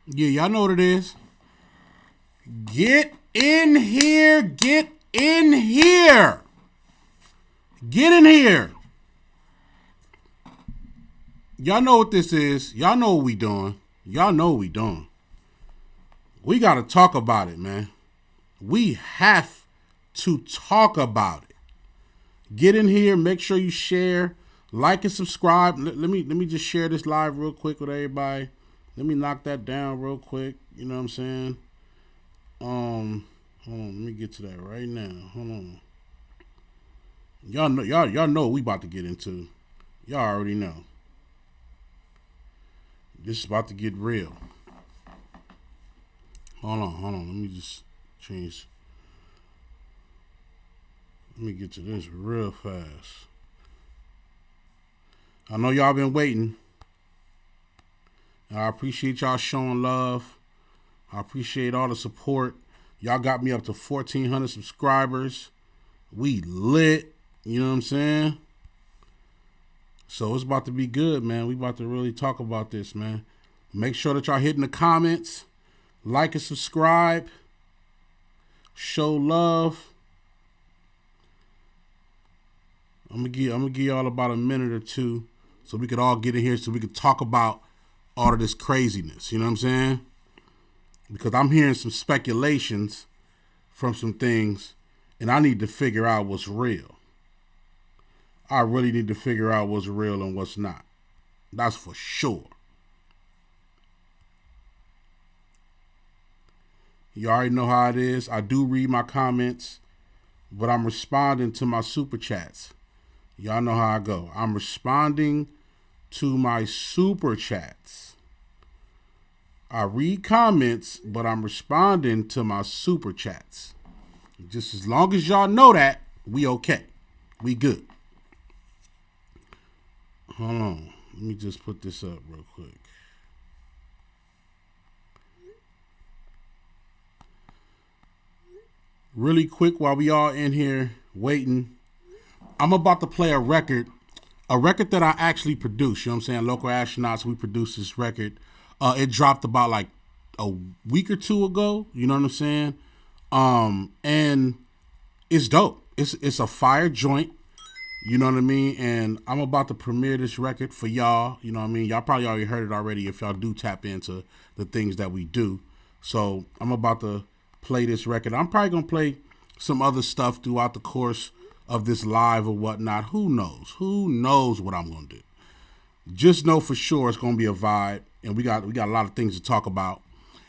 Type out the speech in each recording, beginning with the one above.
Yeah, y'all know what it is. Get in here. Get in here. Get in here. Y'all know what this is. Y'all know what we doing. Y'all know what we doing. We got to talk about it, man. We have to talk about it. Get in here. Make sure you share, like, and subscribe. Let me just share this live real quick with everybody. Let me knock that down real quick. You know what I'm saying? Hold on. Let me get to that right now. Hold on. Y'all know what we about to get into. Y'all already know. This is about to get real. Hold on. Let me just change. Let me get to this real fast. I know y'all been waiting. I appreciate y'all showing love. I appreciate all the support. Y'all got me up to 1,400 subscribers. We lit. You know what I'm saying? So it's about to be good, man. We about to really talk about this, man. Make sure that y'all hitting the comments. Like and subscribe. Show love. I'm gonna give y'all about a minute or two so we could all get in here so we could talk about all of this craziness. You know what I'm saying? Because I'm hearing some speculations from some things, and I need to figure out what's real. I really need to figure out what's real and what's not. That's for sure. You already know how it is. I do read my comments, but I'm responding to my super chats. Y'all know how I go. I'm responding to my super chats. I read comments, but I'm responding to my super chats. Just as long as y'all know that, we okay. We good. Hold on. Let me just put this up real quick. Really quick while we all in here waiting. I'm about to play a record that I actually produced. You know what I'm saying? Local Astronauts, we produced this record. It dropped about like a week or two ago. You know what I'm saying? And it's dope. It's a fire joint. You know what I mean? And I'm about to premiere this record for y'all. You know what I mean? Y'all probably already heard it already if y'all do tap into the things that we do. So I'm about to play this record. I'm probably going to play some other stuff throughout the course of this live or whatnot. Who knows? Who knows what I'm going to do? Just know for sure it's going to be a vibe. And we got a lot of things to talk about.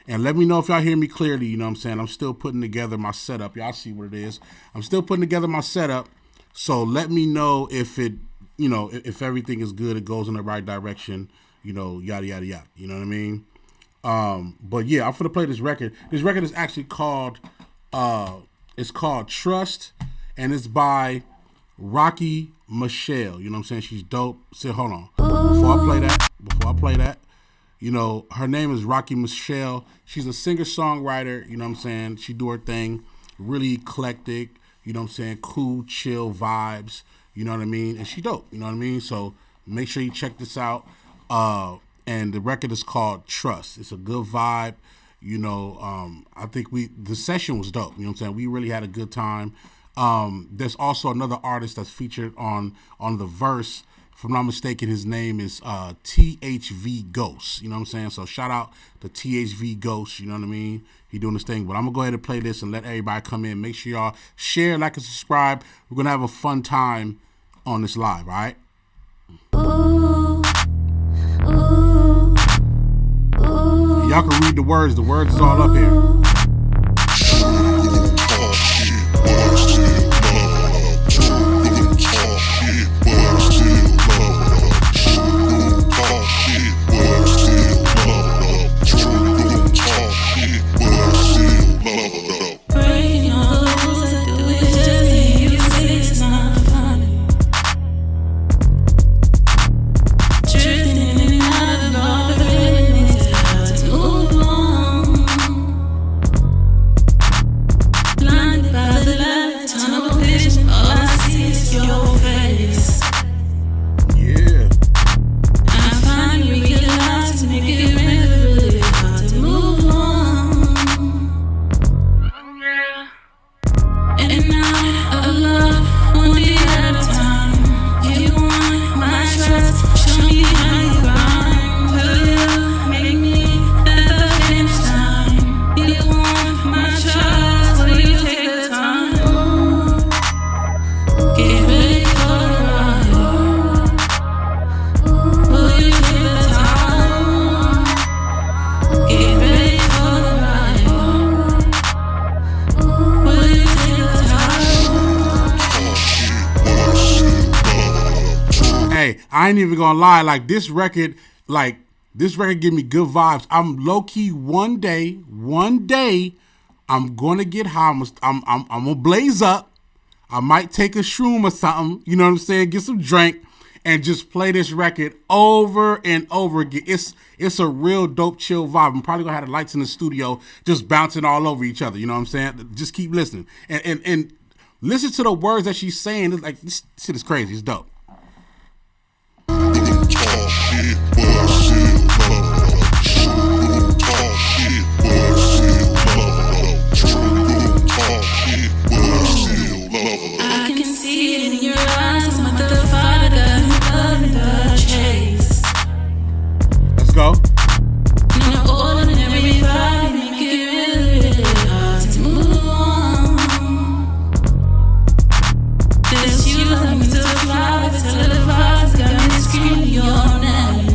And let me know if y'all hear me clearly. You know what I'm saying? I'm still putting together my setup. Y'all see what it is. I'm still putting together my setup. So let me know if it, you know, if everything is good, it goes in the right direction, you know, yada, yada, yada. You know what I mean? But yeah, I'm going to play this record. This record is actually called, it's called Trust, and it's by Rocky Michelle. You know what I'm saying? She's dope. So hold on. Before I play that, you know, her name is Rocky Michelle. She's a singer-songwriter. You know what I'm saying? She do her thing. Really eclectic. You know what I'm saying? Cool, chill vibes. You know what I mean? And she dope. You know what I mean? So make sure you check this out. And the record is called Trust. It's a good vibe. You know, I think the session was dope. You know what I'm saying? We really had a good time. There's also another artist that's featured on the verse. If I'm not mistaken, his name is THV Ghost. You know what I'm saying? So shout out to THV Ghost. You know what I mean? He doing this thing. But I'm going to go ahead and play this and let everybody come in. Make sure y'all share, like, and subscribe. We're going to have a fun time on this live, all right? Ooh. Ooh. Ooh. Y'all can read the words. The words is all up here. night of love, one day at a time. You want my trust, show me how you grind. Will you make me at the finish line? You want my trust, will you take the time? Get ready for the ride. Will you take the time? Get ready for the ride. Will you take the time? Hey, I ain't even gonna lie. Like this record give me good vibes. I'm low key one day, I'm gonna get high. I'm gonna blaze up. I might take a shroom or something. You know what I'm saying? Get some drink and just play this record over and over again. It's a real dope, chill vibe. I'm probably gonna have the lights in the studio just bouncing all over each other. You know what I'm saying? Just keep listening and listen to the words that she's saying. It's like this shit is crazy. It's dope. I can see it in your eyes, motherfucker, the chase. Let's go. No ordinary vibe, make it really, really hard to move on. This you like me to fly, till the vibes got me screaming your name.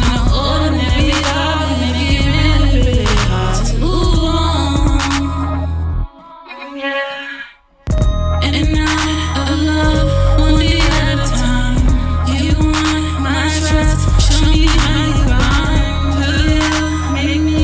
No ordinary vibe, make it really, really hard to move on. And night of love, one day at a time. You want my trust, show me how you grind. Will you make me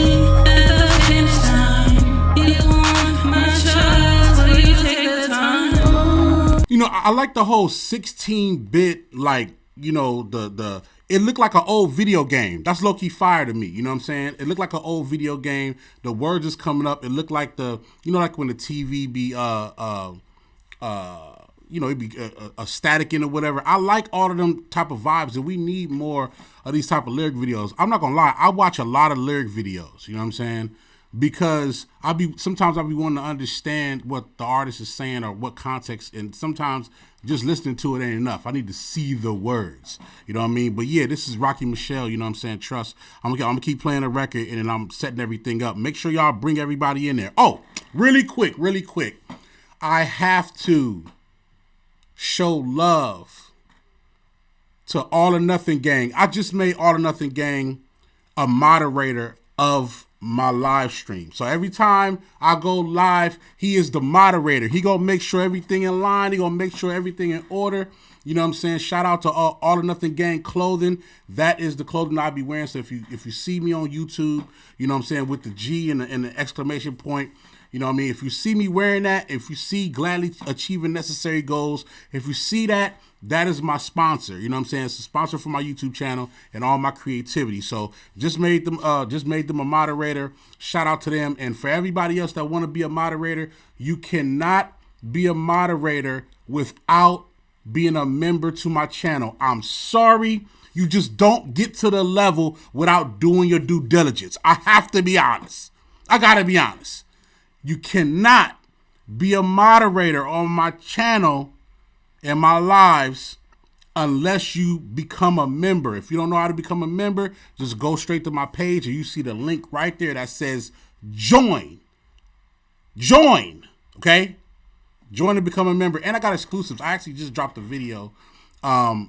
at the finish line? You want my trust, will you take the time? You know, I like the whole 16-bit, like, you know, the it looked like an old video game. That's low-key fire to me, you know what I'm saying? It looked like an old video game. The words is coming up. It looked like like when the TV be, it'd be a static in or whatever. I like all of them type of vibes, and we need more of these type of lyric videos. I'm not gonna lie, I watch a lot of lyric videos, you know what I'm saying? Because sometimes I'll be wanting to understand what the artist is saying or what context, and sometimes just listening to it ain't enough. I need to see the words, you know what I mean? But yeah, this is Rocky Michelle, you know what I'm saying? Trust. I'm gonna keep playing the record, and then I'm setting everything up. Make sure y'all bring everybody in there. Oh, really quick. I have to show love to All or Nothing Gang. I just made All or Nothing Gang a moderator of my live stream. So every time I go live, he is the moderator. He gonna make sure everything in line. He gonna make sure everything in order. You know what I'm saying? Shout out to All or Nothing Gang clothing. That is the clothing I'll be wearing. So if you see me on YouTube, you know what I'm saying, with the G and the exclamation point, you know what I mean? If you see me wearing that, if you see Gladly Achieving Necessary Goals, if you see that, that is my sponsor. You know what I'm saying? It's a sponsor for my YouTube channel and all my creativity. So just made them a moderator. Shout out to them. And for everybody else that want to be a moderator, you cannot be a moderator without being a member to my channel. I'm sorry. You just don't get to the level without doing your due diligence. I have to be honest. I gotta be honest. You cannot be a moderator on my channel and my lives unless you become a member. If you don't know how to become a member, just go straight to my page and you see the link right there that says join. Join, okay? Join and become a member. And I got exclusives. I actually just dropped a video. I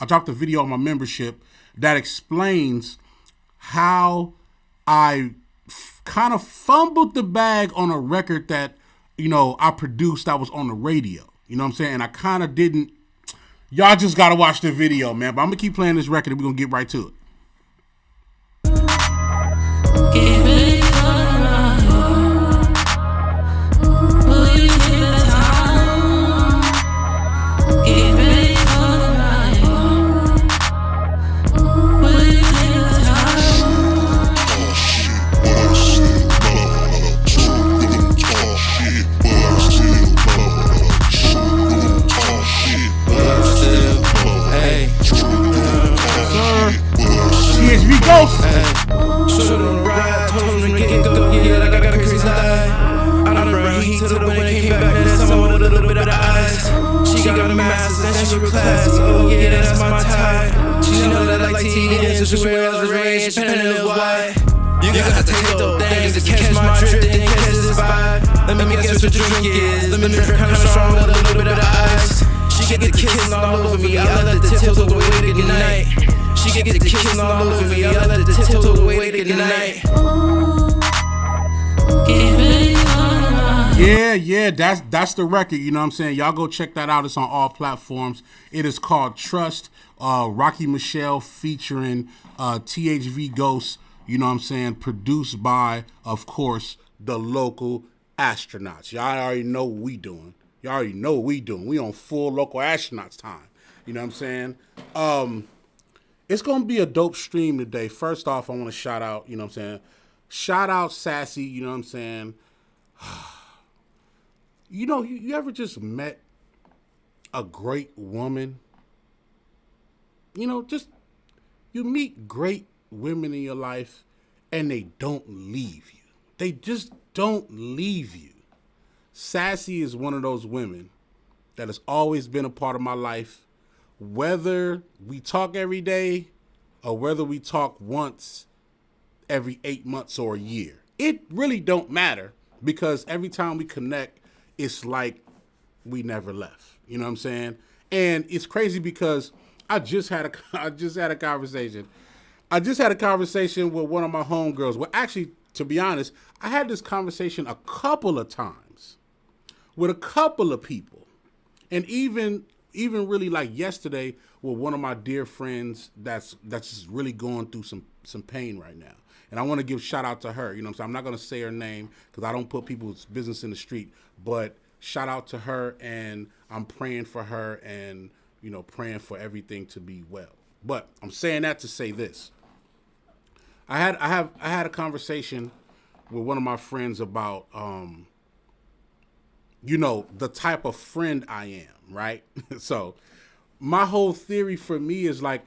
dropped a video on my membership that explains how I kind of fumbled the bag on a record that, you know, I produced that was on the radio. You know what I'm saying? And I kind of didn't. Y'all just got to watch the video, man. But I'm going to keep playing this record and we're going to get right to it. Get ready for the ride. Will you take the time? Get ready for the ride. Will you take the heat till the winter came back. That summer with a little bit of ice. She got a master's and she class. Oh yeah, that's my type. She know that I like to eat it, so she wears range, penniless wide. You gotta taste those things to catch my drift and catch this vibe. Let me guess what your drink is. Let me drink kinda strong with a little bit of ice. She get the kissing all over me. I let the tiptoe away to good night. She get the kissing all over me. I let the tiptoe away to good night. Yeah, that's the record. You know what I'm saying? Y'all go check that out. It's on all platforms. It is called Trust. Rocky Michelle featuring THV Ghost. You know what I'm saying? Produced by, of course, the local astronauts. Y'all already know what we doing. Y'all already know what we doing. We on full local astronauts time. You know what I'm saying? It's going to be a dope stream today. First off, I want to shout out, you know what I'm saying? Shout out Sassy, you know what I'm saying? You know, you ever just met a great woman? You know, just you meet great women in your life and they don't leave you. They just don't leave you. Sassy is one of those women that has always been a part of my life, whether we talk every day or whether we talk once every 8 months or a year. It really don't matter because every time we connect, it's like we never left. You know what I'm saying? And it's crazy because I just had a conversation. I just had a conversation with one of my homegirls. Well, actually, to be honest, I had this conversation a couple of times with a couple of people. And even really like yesterday with one of my dear friends that's just really going through some pain right now. And I want to give shout out to her. You know what I'm saying? I'm not going to say her name because I don't put people's business in the street. But shout out to her, and I'm praying for her and, you know, praying for everything to be well. But I'm saying that to say this. I had a conversation with one of my friends about, you know, the type of friend I am, right? So my whole theory for me is like,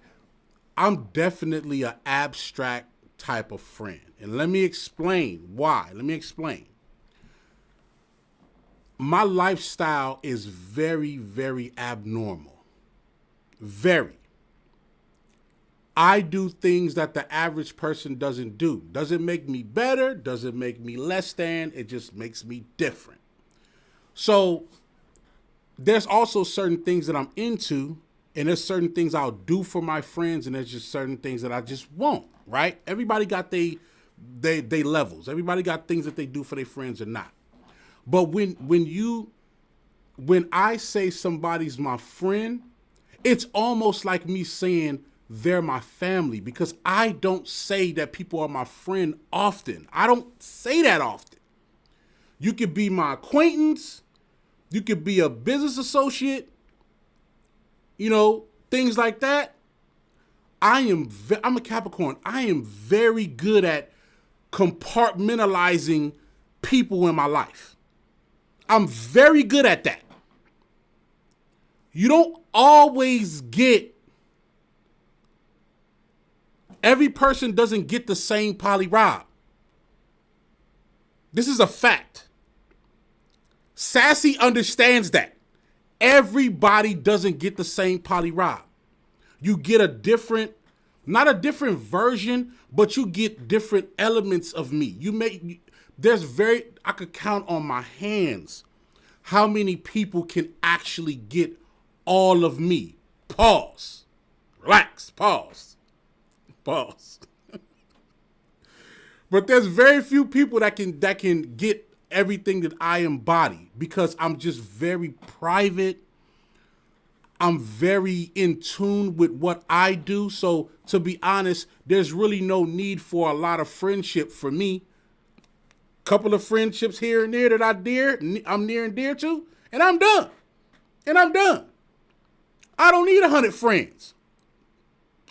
I'm definitely an abstract type of friend. And let me explain why. Let me explain. My lifestyle is very, very abnormal. Very. I do things that the average person doesn't do. Doesn't make me better, doesn't make me less than, it just makes me different. So there's also certain things that I'm into, and there's certain things I'll do for my friends, and there's just certain things that I just won't, right? Everybody got they levels. Everybody got things that they do for their friends or not. But when I say somebody's my friend, it's almost like me saying they're my family, because I don't say that people are my friend often. I don't say that often. You could be my acquaintance. You could be a business associate. You know, things like that. I'm a Capricorn. I am very good at compartmentalizing people in my life. I'm very good at that. You don't always get, every person doesn't get the same poly Rob. This is a fact. Sassy understands that. Everybody doesn't get the same poly Rob. You get a different, not a different version, but you get different elements of me. I could count on my hands how many people can actually get all of me. Pause. Relax. Pause. But there's very few people that can get everything that I embody, because I'm just very private. I'm very in tune with what I do. So to be honest, there's really no need for a lot of friendship for me. Couple of friendships here and there that I'm near and dear to, and I'm done. I don't need 100 friends.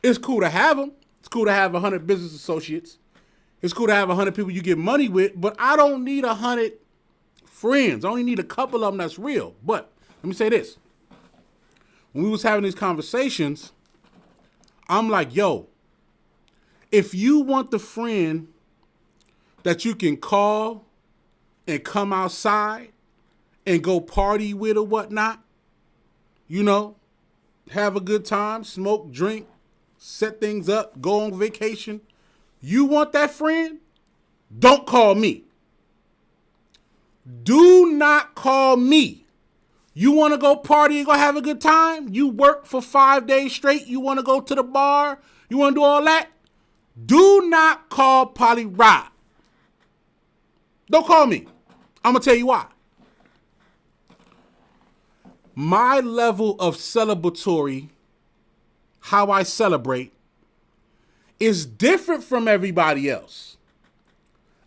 It's cool to have them. It's cool to have 100 business associates. It's cool to have 100 people you get money with, but I don't need 100 friends. I only need a couple of them that's real. But let me say this. When we was having these conversations, I'm like, yo, if you want the friend that you can call and come outside and go party with or whatnot, you know, have a good time, smoke, drink, set things up, go on vacation. You want that friend? Don't call me. Do not call me. You want to go party and go have a good time? You work for 5 days straight. You want to go to the bar? You want to do all that? Do not call Polly Rob. Don't call me. I'm going to tell you why. My level of celebratory, how I celebrate, is different from everybody else.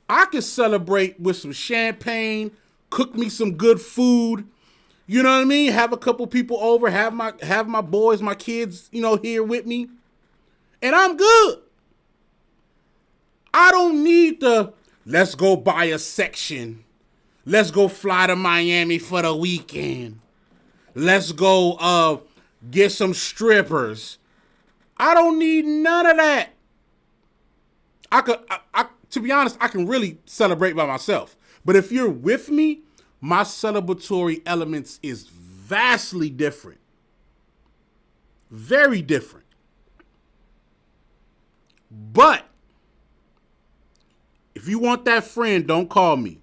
I can celebrate with some champagne, cook me some good food, you know what I mean? Have a couple people over, have my boys, my kids, you know, here with me, and I'm good. I don't need the, let's go buy a section. Let's go fly to Miami for the weekend. Let's go get some strippers. I don't need none of that. To be honest, I can really celebrate by myself. But if you're with me, my celebratory elements is vastly different. Very different. But if you want that friend, don't call me.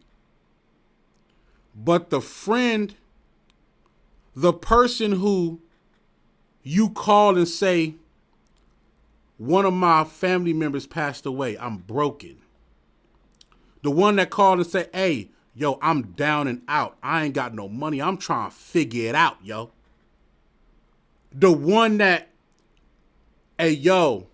But the friend, the person who you call and say, one of my family members passed away, I'm broken. The one that called and said, hey, yo, I'm down and out. I ain't got no money. I'm trying to figure it out, yo. The one that, hey, yo,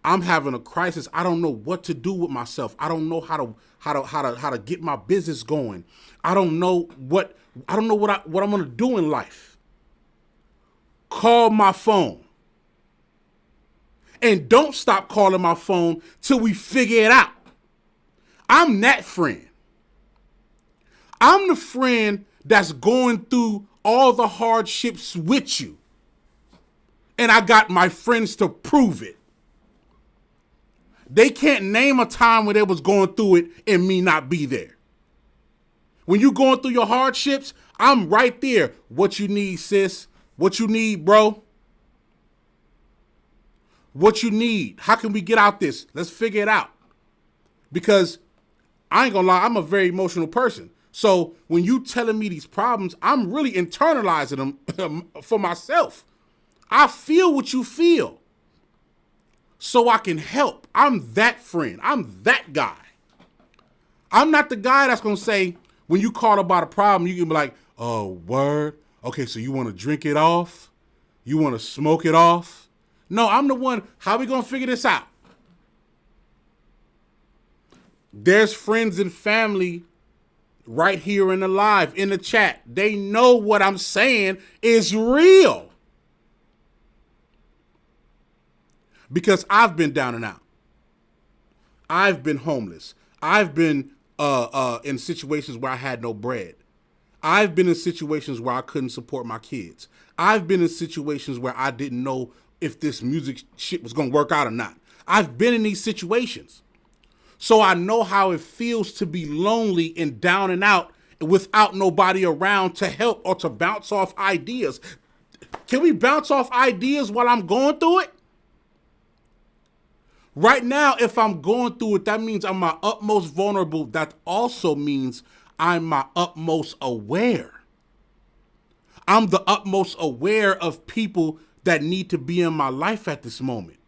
I'm having a crisis. I don't know what to do with myself. I don't know how to get my business going. I don't know what I'm gonna do in life. Call my phone. And don't stop calling my phone till we figure it out. I'm that friend. I'm the friend that's going through all the hardships with you. And I got my friends to prove it. They can't name a time when they was going through it and me not be there. When you going through your hardships, I'm right there. What you need, sis? What you need, bro? What you need? How can we get out this? Let's figure it out. Because I ain't gonna lie, I'm a very emotional person. So when you telling me these problems, I'm really internalizing them for myself. I feel what you feel. So I can help. I'm that friend. I'm that guy. I'm not the guy that's gonna say, when you call about a problem, you can be like, oh, word? Okay, so you wanna drink it off? You wanna smoke it off? No, I'm the one, how we gonna figure this out? There's friends and family right here in the live, in the chat. They know what I'm saying is real. Because I've been down and out. I've been homeless. I've been in situations where I had no bread. I've been in situations where I couldn't support my kids. I've been in situations where I didn't know if this music shit was going to work out or not. I've been in these situations. So I know how it feels to be lonely and down and out without nobody around to help or to bounce off ideas. Can we bounce off ideas while I'm going through it? Right now, if I'm going through it, that means I'm my utmost vulnerable. That also means I'm my utmost aware. I'm the utmost aware of people that need to be in my life at this moment,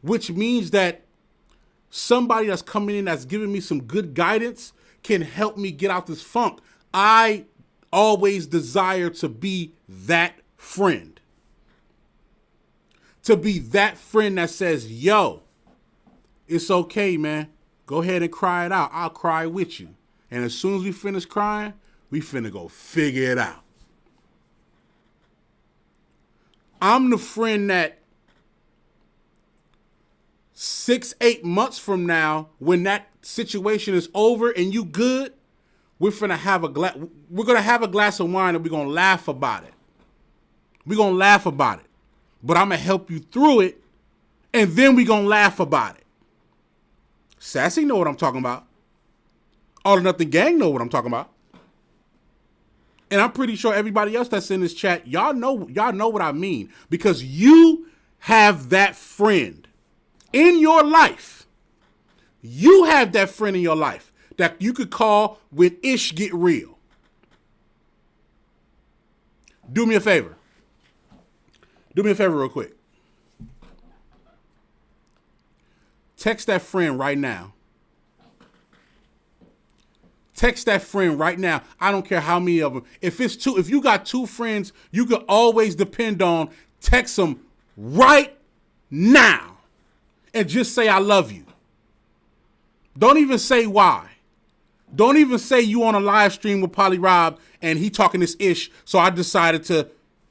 which means that somebody that's coming in that's giving me some good guidance can help me get out this funk. I always desire to be that friend. To be that friend that says, yo, it's okay, man. Go ahead and cry it out. I'll cry with you. And as soon as we finish crying, we finna go figure it out. I'm the friend that 6-8 months from now, when that situation is over and you good, we're gonna have a glass of wine and we're gonna laugh about it. We're gonna laugh about it. But I'm gonna help you through it, and then we're gonna laugh about it. Sassy know what I'm talking about. All or Nothing Gang know what I'm talking about. And I'm pretty sure everybody else that's in this chat, y'all know what I mean. Because you have that friend in your life. You have that friend in your life that you could call when ish get real. Do me a favor. Do me a favor real quick. Text that friend right now. Text that friend right now. I don't care how many of them. If you got 2 friends you could always depend on, text them right now and just say I love you. Don't even say why. Don't even say you on a live stream with Polly Rob and he talking this ish, so I decided to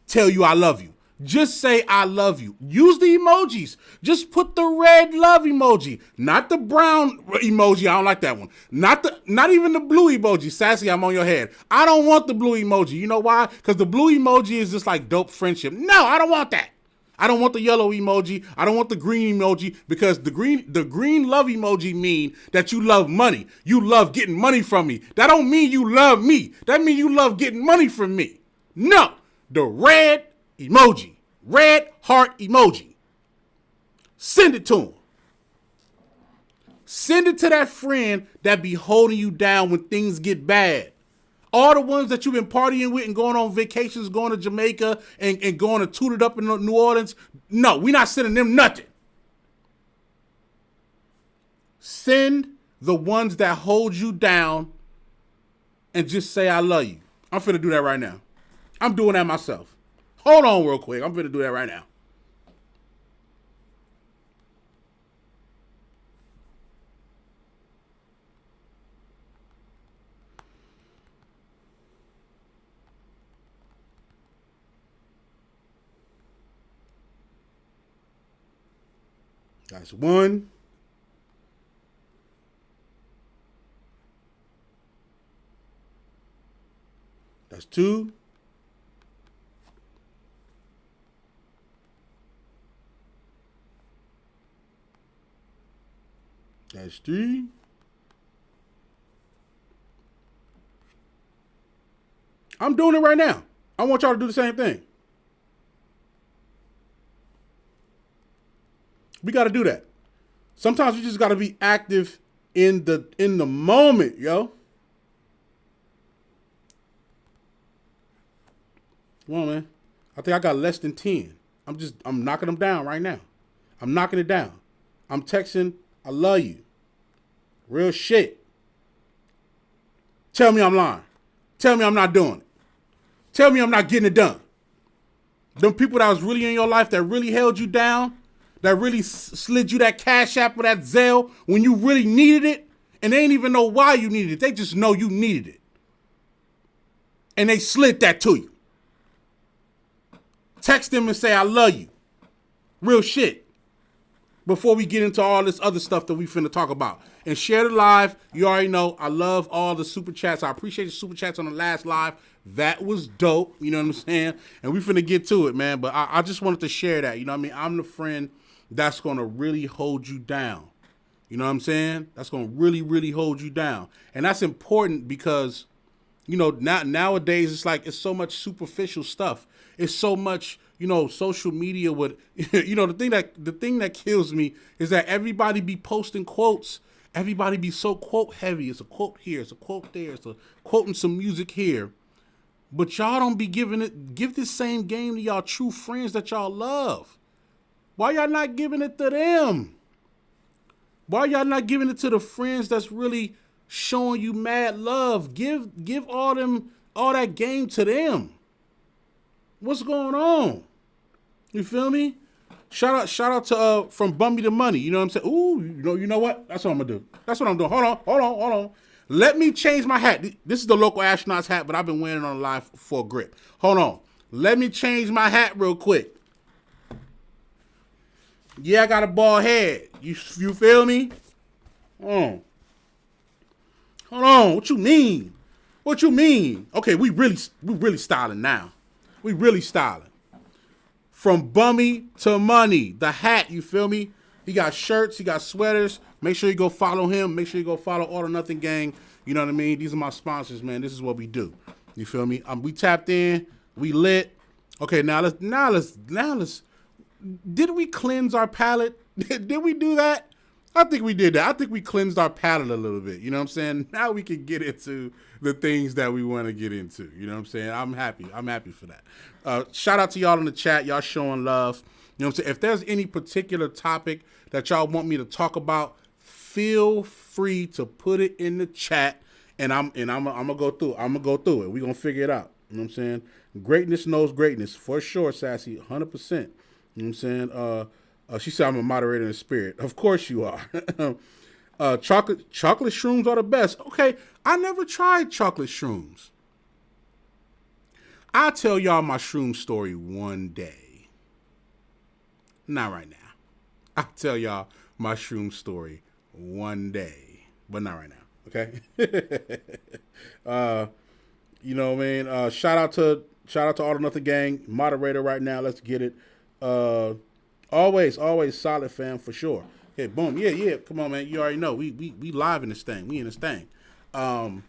tell you I love you. Just say I love you. Use the emojis. Just put the red love emoji, not the brown emoji. I don't like that one. Not even the blue emoji. Sassy, I'm on your head. I don't want the blue emoji. You know why? Because the blue emoji is just like dope friendship. No, I don't want that. I don't want the yellow emoji. I don't want the green emoji, because the green love emoji mean that you love money. You love getting money from me. That don't mean you love me. That mean you love getting money from me. No, the red emoji, red heart emoji. Send it to him. Send it to that friend that be holding you down when things get bad. All the ones that you've been partying with and going on vacations, going to Jamaica and going to toot it up in New Orleans. No, we're not sending them nothing. Send the ones that hold you down and just say, I love you. I'm finna do that right now. I'm doing that myself. Hold on real quick. I'm finna do that right now. That's 1. That's 2. That's 3. I'm doing it right now. I want y'all to do the same thing. We got to do that. Sometimes you just got to be active in the moment, yo. Come on, man. I think I got less than 10. I'm knocking them down right now. I'm knocking it down. I'm texting, I love you. Real shit. Tell me I'm lying. Tell me I'm not doing it. Tell me I'm not getting it done. Them people that was really in your life that really held you down, that really slid you that Cash App or that Zelle when you really needed it, and they didn't even know why you needed it. They just know you needed it. And they slid that to you. Text them and say, I love you. Real shit. Before we get into all this other stuff that we finna talk about. And share the live. You already know I love all the super chats. I appreciate the super chats on the last live. That was dope. You know what I'm saying? And we finna get to it, man. But I just wanted to share that. You know what I mean? I'm the friend that's going to really hold you down. You know what I'm saying? That's going to really, really hold you down. And that's important because, you know, nowadays it's so much superficial stuff. It's so much, you know, social media with, you know, the thing that kills me is that everybody be posting quotes. Everybody be so quote heavy. It's a quote here. It's a quote there. It's a quoting some music here. But y'all don't be give this same game to y'all true friends that y'all love. Why y'all not giving it to them? Why y'all not giving it to the friends that's really showing you mad love? Give all that game to them. What's going on? You feel me? Shout out to from Bumby to Money. You know what I'm saying? Ooh, you know what? That's what I'm gonna do. That's what I'm doing. Hold on. Let me change my hat. This is the local astronaut's hat, but I've been wearing it on live for a grip. Hold on. Let me change my hat real quick. Yeah, I got a bald head. You feel me? Hold on. What you mean? What you mean? Okay, we really styling now. We really styling. From Bummy to Money. The hat, you feel me? He got shirts, he got sweaters. Make sure you go follow him. Make sure you go follow All or Nothing Gang. You know what I mean? These are my sponsors, man. This is what we do. You feel me? We tapped in. We lit. Okay, now let's. Did we cleanse our palate? Did we do that? I think we did that. I think we cleansed our palate a little bit. You know what I'm saying? Now we can get into the things that we want to get into. You know what I'm saying? I'm happy. I'm happy for that. Shout out to y'all in the chat. Y'all showing love. You know what I'm saying? If there's any particular topic that y'all want me to talk about, feel free to put it in the chat, and I'm gonna go through. I'm gonna go through it. We're gonna figure it out. You know what I'm saying? Greatness knows greatness for sure, Sassy. 100%. You know what I'm saying? She said I'm a moderator in spirit. Of course you are. Chocolate shrooms are the best. Okay, I never tried chocolate shrooms. I'll tell y'all my shroom story one day. Not right now. I'll tell y'all my shroom story one day, but not right now. Okay. You know what I mean? Shout out to All or Nothing Gang, moderator right now. Let's get it. Always solid, fam, for sure. Okay, boom. Yeah. Come on, man. You already know. We live in this thing. We in this thing. And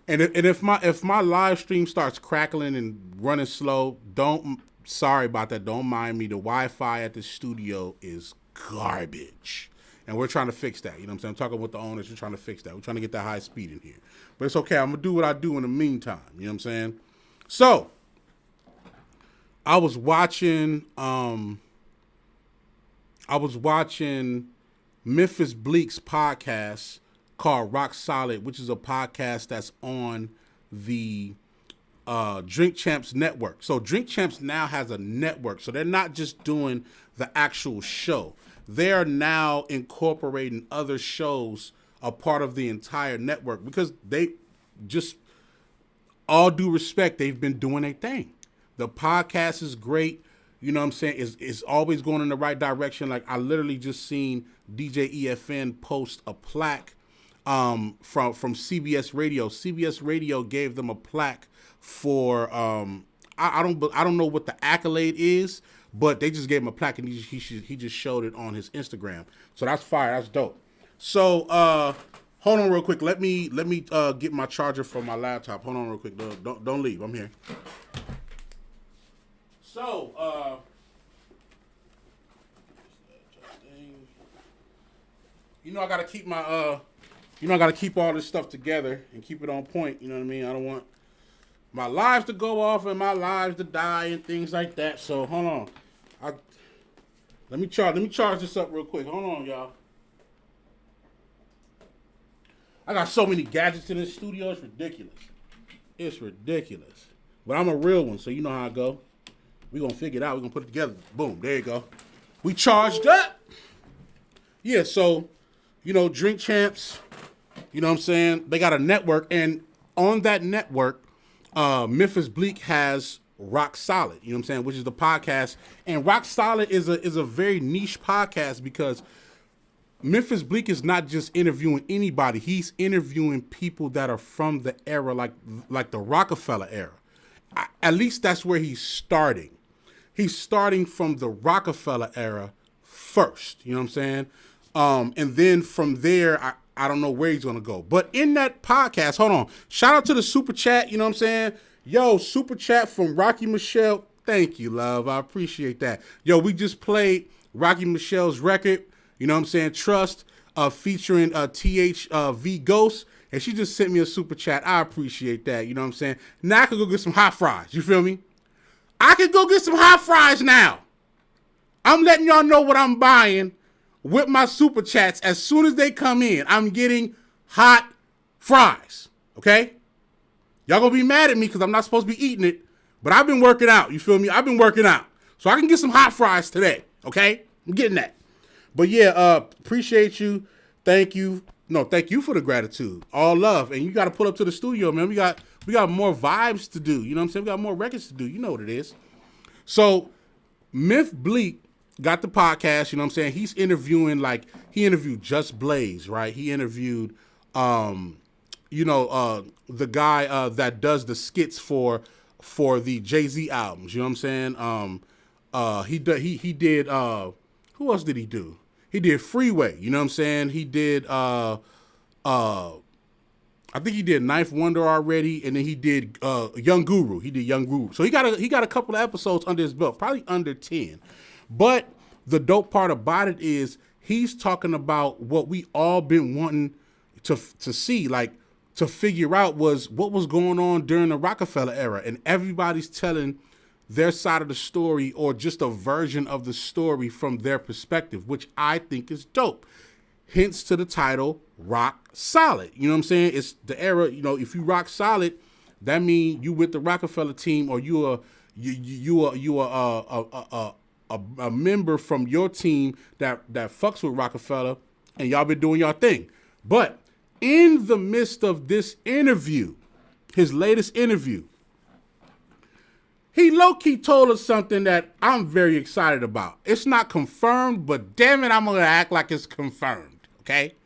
if my live stream starts crackling and running slow, sorry about that. Don't mind me. The Wi-Fi at the studio is garbage. And we're trying to fix that. You know what I'm saying? I'm talking with the owners. We're trying to fix that. We're trying to get that high speed in here. But it's okay. I'm going to do what I do in the meantime. You know what I'm saying? So, I was watching Memphis Bleek's podcast called Rock Solid, which is a podcast that's on the Drink Champs network. So Drink Champs now has a network. So they're not just doing the actual show. They're now incorporating other shows a part of the entire network because they just, all due respect, they've been doing their thing. The podcast is great. You know what I'm saying? It's always going in the right direction. Like I literally just seen DJ EFN post a plaque from CBS Radio. CBS Radio gave them a plaque for I don't know what the accolade is, but they just gave him a plaque and he just showed it on his Instagram. So that's fire. That's dope. So hold on real quick. Let me get my charger from my laptop. Hold on real quick. Don't leave. I'm here. So, I gotta keep my, I gotta keep all this stuff together and keep it on point. You know what I mean? I don't want my lives to go off and my lives to die and things like that. So hold on. Let me charge this up real quick. Hold on, y'all. I got so many gadgets in this studio. It's ridiculous. It's ridiculous. But I'm a real one, so you know how I go. We're going to figure it out. We're going to put it together. Boom. There you go. We charged up. Yeah, so, Drink Champs, you know what I'm saying? They got a network. And on that network, Memphis Bleek has Rock Solid, you know what I'm saying? Which is the podcast. And Rock Solid is a very niche podcast because Memphis Bleek is not just interviewing anybody. He's interviewing people that are from the era, like the Rockefeller era. At least that's where he's starting. He's starting from the Rockefeller era first, you know what I'm saying? And then from there, I don't know where he's going to go. But in that podcast, hold on. Shout out to the super chat, you know what I'm saying? Yo, super chat from Rocky Michelle. Thank you, love. I appreciate that. Yo, we just played Rocky Michelle's record, you know what I'm saying? Trust, featuring THV Ghost. And she just sent me a super chat. I appreciate that. You know what I'm saying? Now I can go get some hot fries. You feel me? I can go get some hot fries now. I'm letting y'all know what I'm buying with my super chats. As soon as they come in, I'm getting hot fries. Okay? Y'all gonna be mad at me because I'm not supposed to be eating it. But I've been working out. You feel me? I've been working out. So I can get some hot fries today. Okay? I'm getting that. But yeah, appreciate you. Thank you. No, thank you for the gratitude. All love. And you got to pull up to the studio, man. We got more vibes to do. You know what I'm saying? We got more records to do. You know what it is. So, Myth Bleek got the podcast, you know what I'm saying? He's interviewing, he interviewed Just Blaze, right? He interviewed, the guy that does the skits for the Jay-Z albums, you know what I'm saying? He did, who else did he do? He did Freeway, you know what I'm saying? He did, I think he did Ninth Wonder already, and then he did Young Guru. He did Young Guru. So he got a couple of episodes under his belt, probably under 10. But the dope part about it is he's talking about what we all been wanting to see, like to figure out was what was going on during the Rockefeller era, and everybody's telling their side of the story or just a version of the story from their perspective, which I think is dope. Hence to the title, Rock Solid. You know what I'm saying? It's the era, you know, if you rock solid, that means you with the Rockefeller team, or you are a member from your team that fucks with Rockefeller, and y'all been doing y'all thing. But in the midst of this interview, his latest interview, he low-key told us something that I'm very excited about. It's not confirmed, but damn it, I'm going to act like it's confirmed, okay?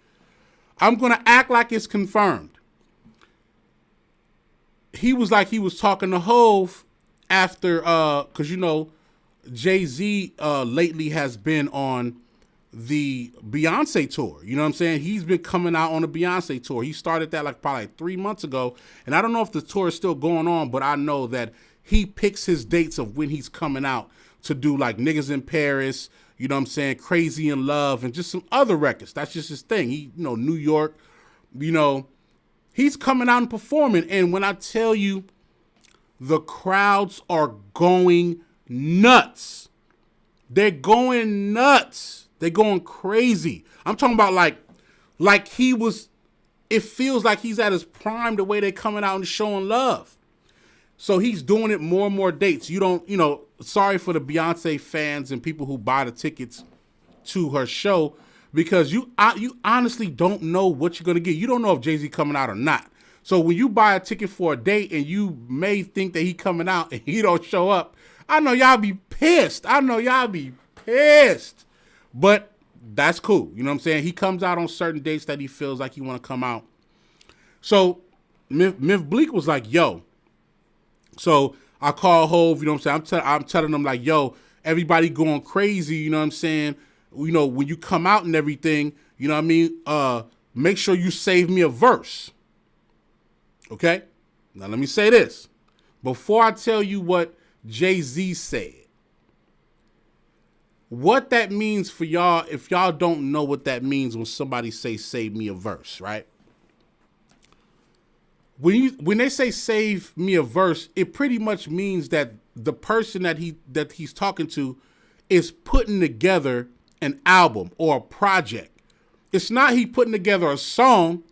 I'm going to act like it's confirmed. He was talking to Hove after, because, you know, Jay-Z lately has been on the Beyonce tour. You know what I'm saying? He's been coming out on the Beyonce tour. He started that probably 3 months ago, and I don't know if the tour is still going on, but I know that he picks his dates of when he's coming out to do like Niggas in Paris, you know what I'm saying, Crazy in Love, and just some other records. That's just his thing. He, you know, New York, you know, he's coming out and performing. And when I tell you the crowds are going nuts, they're going nuts. They're going crazy. I'm talking about like he was, it feels like he's at his prime the way they're coming out and showing love. So he's doing it more and more dates. You don't, you know, sorry for the Beyonce fans and people who buy the tickets to her show, because you honestly don't know what you're going to get. You don't know if Jay-Z coming out or not. So when you buy a ticket for a date and you may think that he coming out and he don't show up, I know y'all be pissed. But that's cool. You know what I'm saying? He comes out on certain dates that he feels like he want to come out. So Myth Bleak was like, yo. So I call Hove, you know what I'm saying? I'm telling them like, yo, everybody going crazy, you know what I'm saying? You know, when you come out and everything, you know what I mean? Make sure you save me a verse. Okay? Now let me say this. Before I tell you what Jay-Z said, what that means for y'all, if y'all don't know what that means when somebody say save me a verse, right? When they say save me a verse, it pretty much means that the person that he's talking to is putting together an album or a project. It's not he putting together a song.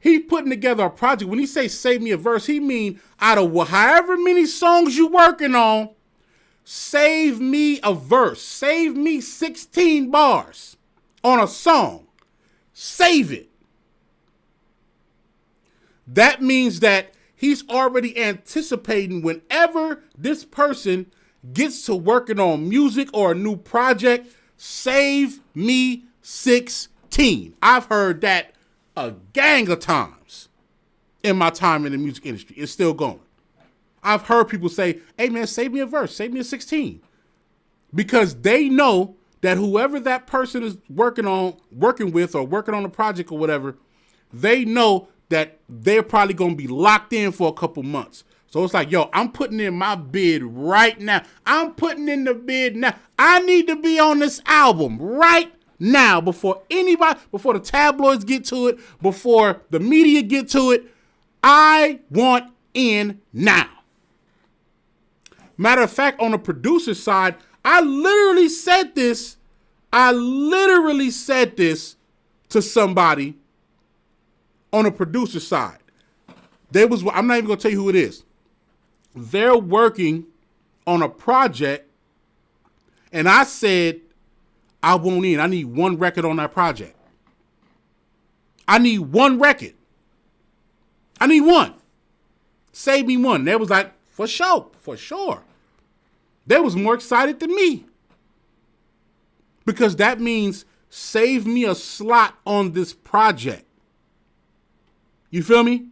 He putting together a project. When he say save me a verse, he mean out of however many songs you working on, save me a verse. Save me 16 bars on a song. Save it. That means that he's already anticipating whenever this person gets to working on music or a new project, save me 16. I've heard that a gang of times in my time in the music industry. It's still going. I've heard people say, hey man, save me a verse, save me a 16. Because they know that whoever that person is working with or working on a project or whatever, they know that they're probably going to be locked in for a couple months. So it's like, yo, I'm putting in my bid right now. I'm putting in the bid now. I need to be on this album right now before the tabloids get to it, before the media get to it. I want in now. Matter of fact, on the producer side, I literally said this to somebody on the producer side. I'm not even going to tell you who it is. They're working on a project, and I said, I won't in. I need one record on that project. I need one record. I need one. Save me one. They was like, for sure. They was more excited than me. Because that means save me a slot on this project. You feel me?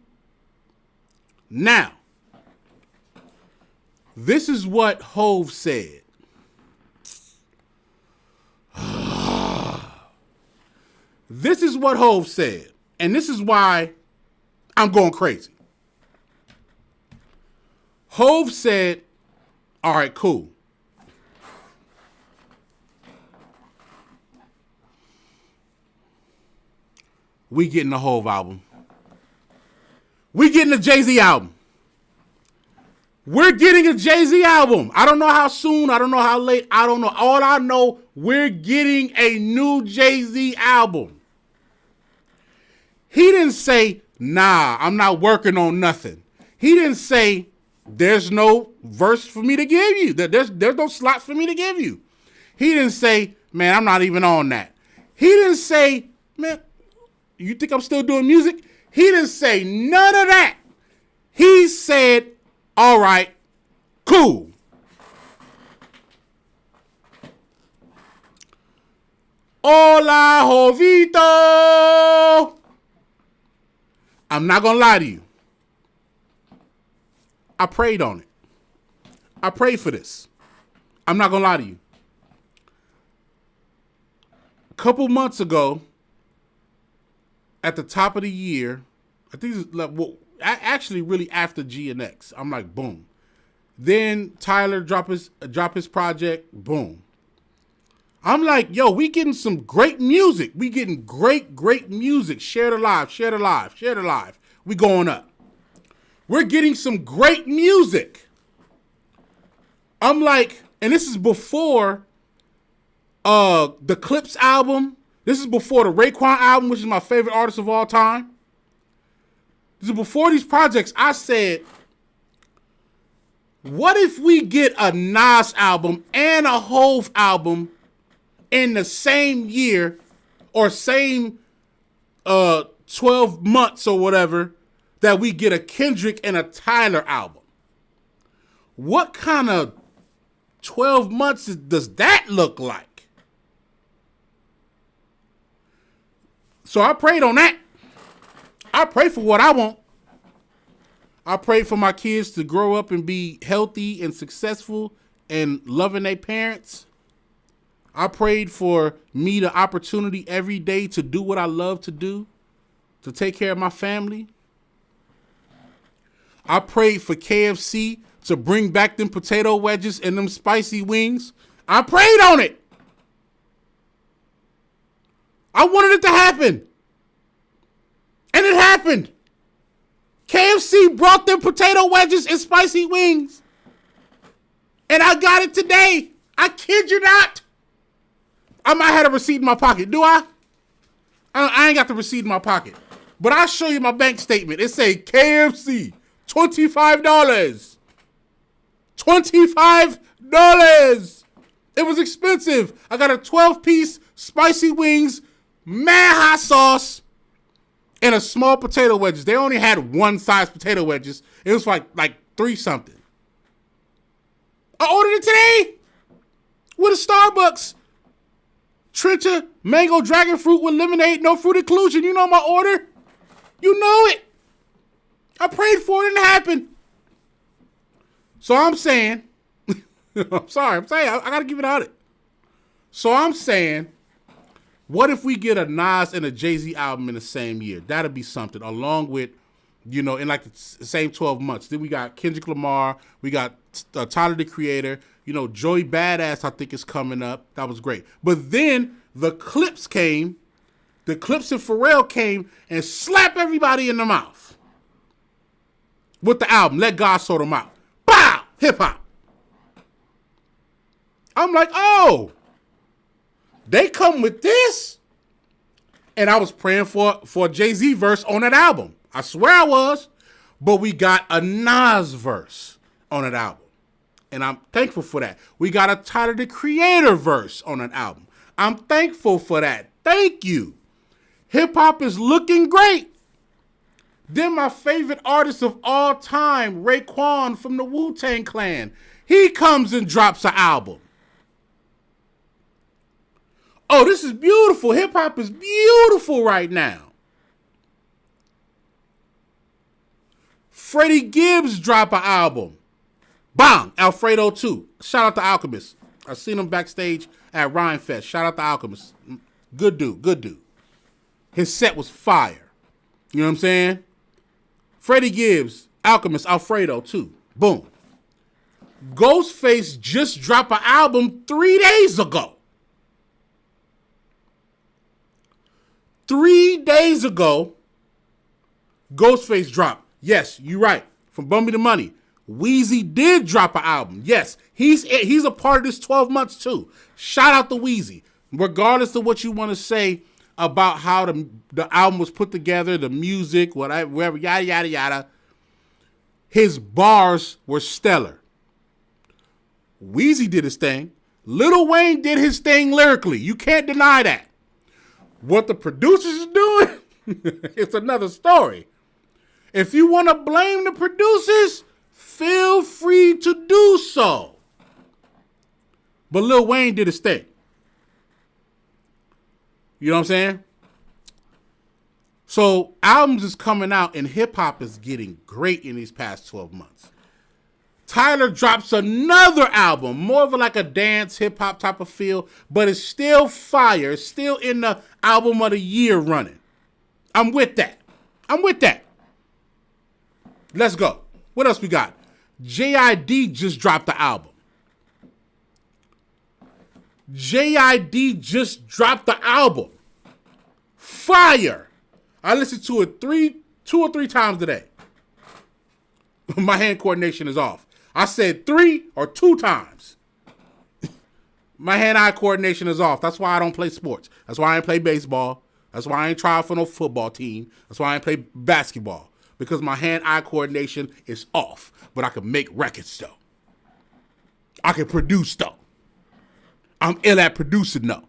Now, this is what Hove said. This is what Hove said. And this is why I'm going crazy. Hove said, all right, cool. We getting the Hove album. We getting the Jay-Z album. We're getting a Jay-Z album. I don't know how soon. I don't know how late. I don't know. All I know, we're getting a new Jay-Z album. He didn't say, nah, I'm not working on nothing. He didn't say, there's no verse for me to give you. There's no slot for me to give you. He didn't say, man, I'm not even on that. He didn't say, man, you think I'm still doing music? He didn't say none of that. He said, all right, cool. Hola, Jovito. I'm not going to lie to you. I prayed on it. I prayed for this. I'm not going to lie to you. A couple months ago, at the top of the year, I think it's actually really after G and X. I'm like, boom. Then Tyler drop his project, boom. I'm like, yo, we getting some great music. We getting great music. Share the live. We going up. We're getting some great music. I'm like, and this is before the Clips album. This is before the Raekwon album, which is my favorite artist of all time. This is before these projects. I said, what if we get a Nas album and a Hove album in the same year or same 12 months or whatever, that we get a Kendrick and a Tyler album? What kind of 12 months does that look like? So I prayed on that. I pray for what I want. I pray for my kids to grow up and be healthy and successful and loving their parents. I prayed for me the opportunity every day to do what I love to do, to take care of my family. I prayed for KFC to bring back them potato wedges and them spicy wings. I prayed on it. I wanted it to happen. And it happened. KFC brought them potato wedges and spicy wings. And I got it today. I kid you not. I might have a receipt in my pocket. Do I? I ain't got the receipt in my pocket. But I'll show you my bank statement. It say KFC, $25. $25. It was expensive. I got a 12-piece spicy wings, mad hot sauce, and a small potato wedges. They only had one size potato wedges. It was like 3 something. I ordered it today with a Starbucks. Trenta mango dragon fruit with lemonade, no fruit inclusion. You know my order. You know it. I prayed for it and it happened. So I'm saying, I gotta give it out it. So I'm saying, what if we get a Nas and a Jay-Z album in the same year? That'd be something, along with, in like the same 12 months. Then we got Kendrick Lamar, we got Tyler, the Creator, Joey Badass, I think, is coming up. That was great. But then the Clips came, the Clips and Pharrell came and slapped everybody in the mouth with the album, Let God Sort Them Out. Bow! Hip-hop. I'm like, oh, they come with this? And I was praying for a Jay-Z verse on that album. I swear I was. But we got a Nas verse on that album. And I'm thankful for that. We got a Tyler, the Creator verse on that album. I'm thankful for that. Thank you. Hip-hop is looking great. Then my favorite artist of all time, Raekwon from the Wu-Tang Clan, he comes and drops an album. Oh, this is beautiful. Hip-hop is beautiful right now. Freddie Gibbs drop an album. Bang! Alfredo 2. Shout out to Alchemist. I seen him backstage at Rhyme Fest. Shout out to Alchemist. Good dude. His set was fire. You know what I'm saying? Freddie Gibbs, Alchemist, Alfredo, too. Boom. Ghostface just dropped an album 3 days ago. 3 days ago, Ghostface dropped. Yes, you're right. From Bumby to Money. Weezy did drop an album. Yes, he's a part of this 12 months too. Shout out to Weezy. Regardless of what you want to say about how the album was put together, the music, whatever, yada, yada, yada, his bars were stellar. Weezy did his thing. Lil Wayne did his thing lyrically. You can't deny that. What the producers are doing, it's another story. If you want to blame the producers, feel free to do so. But Lil Wayne did his thing. You know what I'm saying? So albums is coming out and hip hop is getting great in these past 12 months. Tyler drops another album, more of like a dance hip hop type of feel, but it's still fire. It's still in the album of the year running. I'm with that. Let's go. What else we got? JID just dropped the album. JID just dropped the album. Fire. I listened to it 2 or 3 times today. My hand coordination is off. I said 3 or 2 times. My hand-eye coordination is off. That's why I don't play sports. That's why I ain't play baseball. That's why I ain't try for no football team. That's why I ain't play basketball. Because my hand-eye coordination is off. But I can make records, though. I can produce, though. I'm ill at producing, though.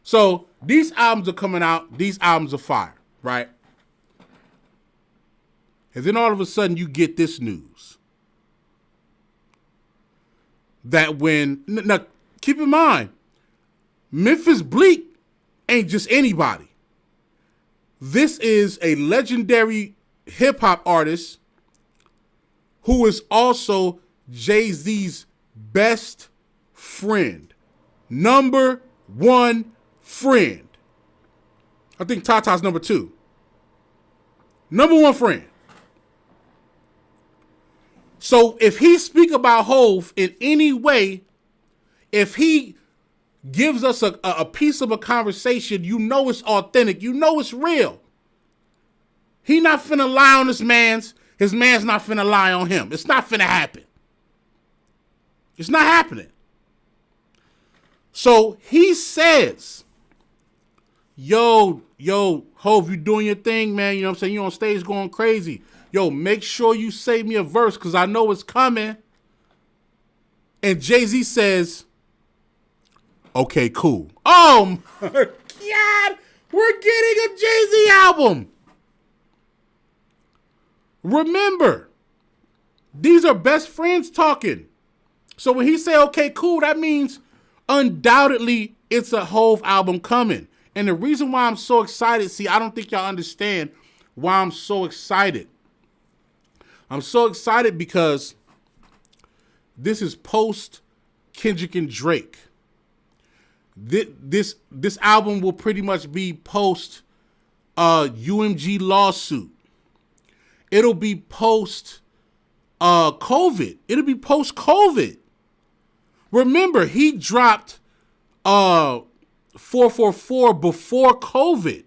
So, these albums are coming out. These albums are fire, right? And then all of a sudden, you get this news. That now, keep in mind, Memphis Bleak ain't just anybody. This is a legendary hip-hop artist who is also Jay-Z's best friend. Number 1 friend. I think Tata's number 2. Number 1 friend. So if he speak about Hov in any way, if he gives us a piece of a conversation, you know it's authentic, you know it's real. He not finna lie on his man's not finna lie on him. It's not finna happen. It's not happening. So he says, yo, Hov, you doing your thing, man. You know what I'm saying? You on stage going crazy. Yo, make sure you save me a verse because I know it's coming. And Jay-Z says, okay, cool. Oh, my God. We're getting a Jay-Z album. Remember, these are best friends talking. So when he say, okay, cool, that means undoubtedly it's a Hov album coming. And the reason why I'm so excited, see, I don't think y'all understand why I'm so excited. I'm so excited because this is post Kendrick and Drake. This album will pretty much be post UMG lawsuit. It'll be post COVID. It'll be post COVID. Remember, he dropped 444 before COVID.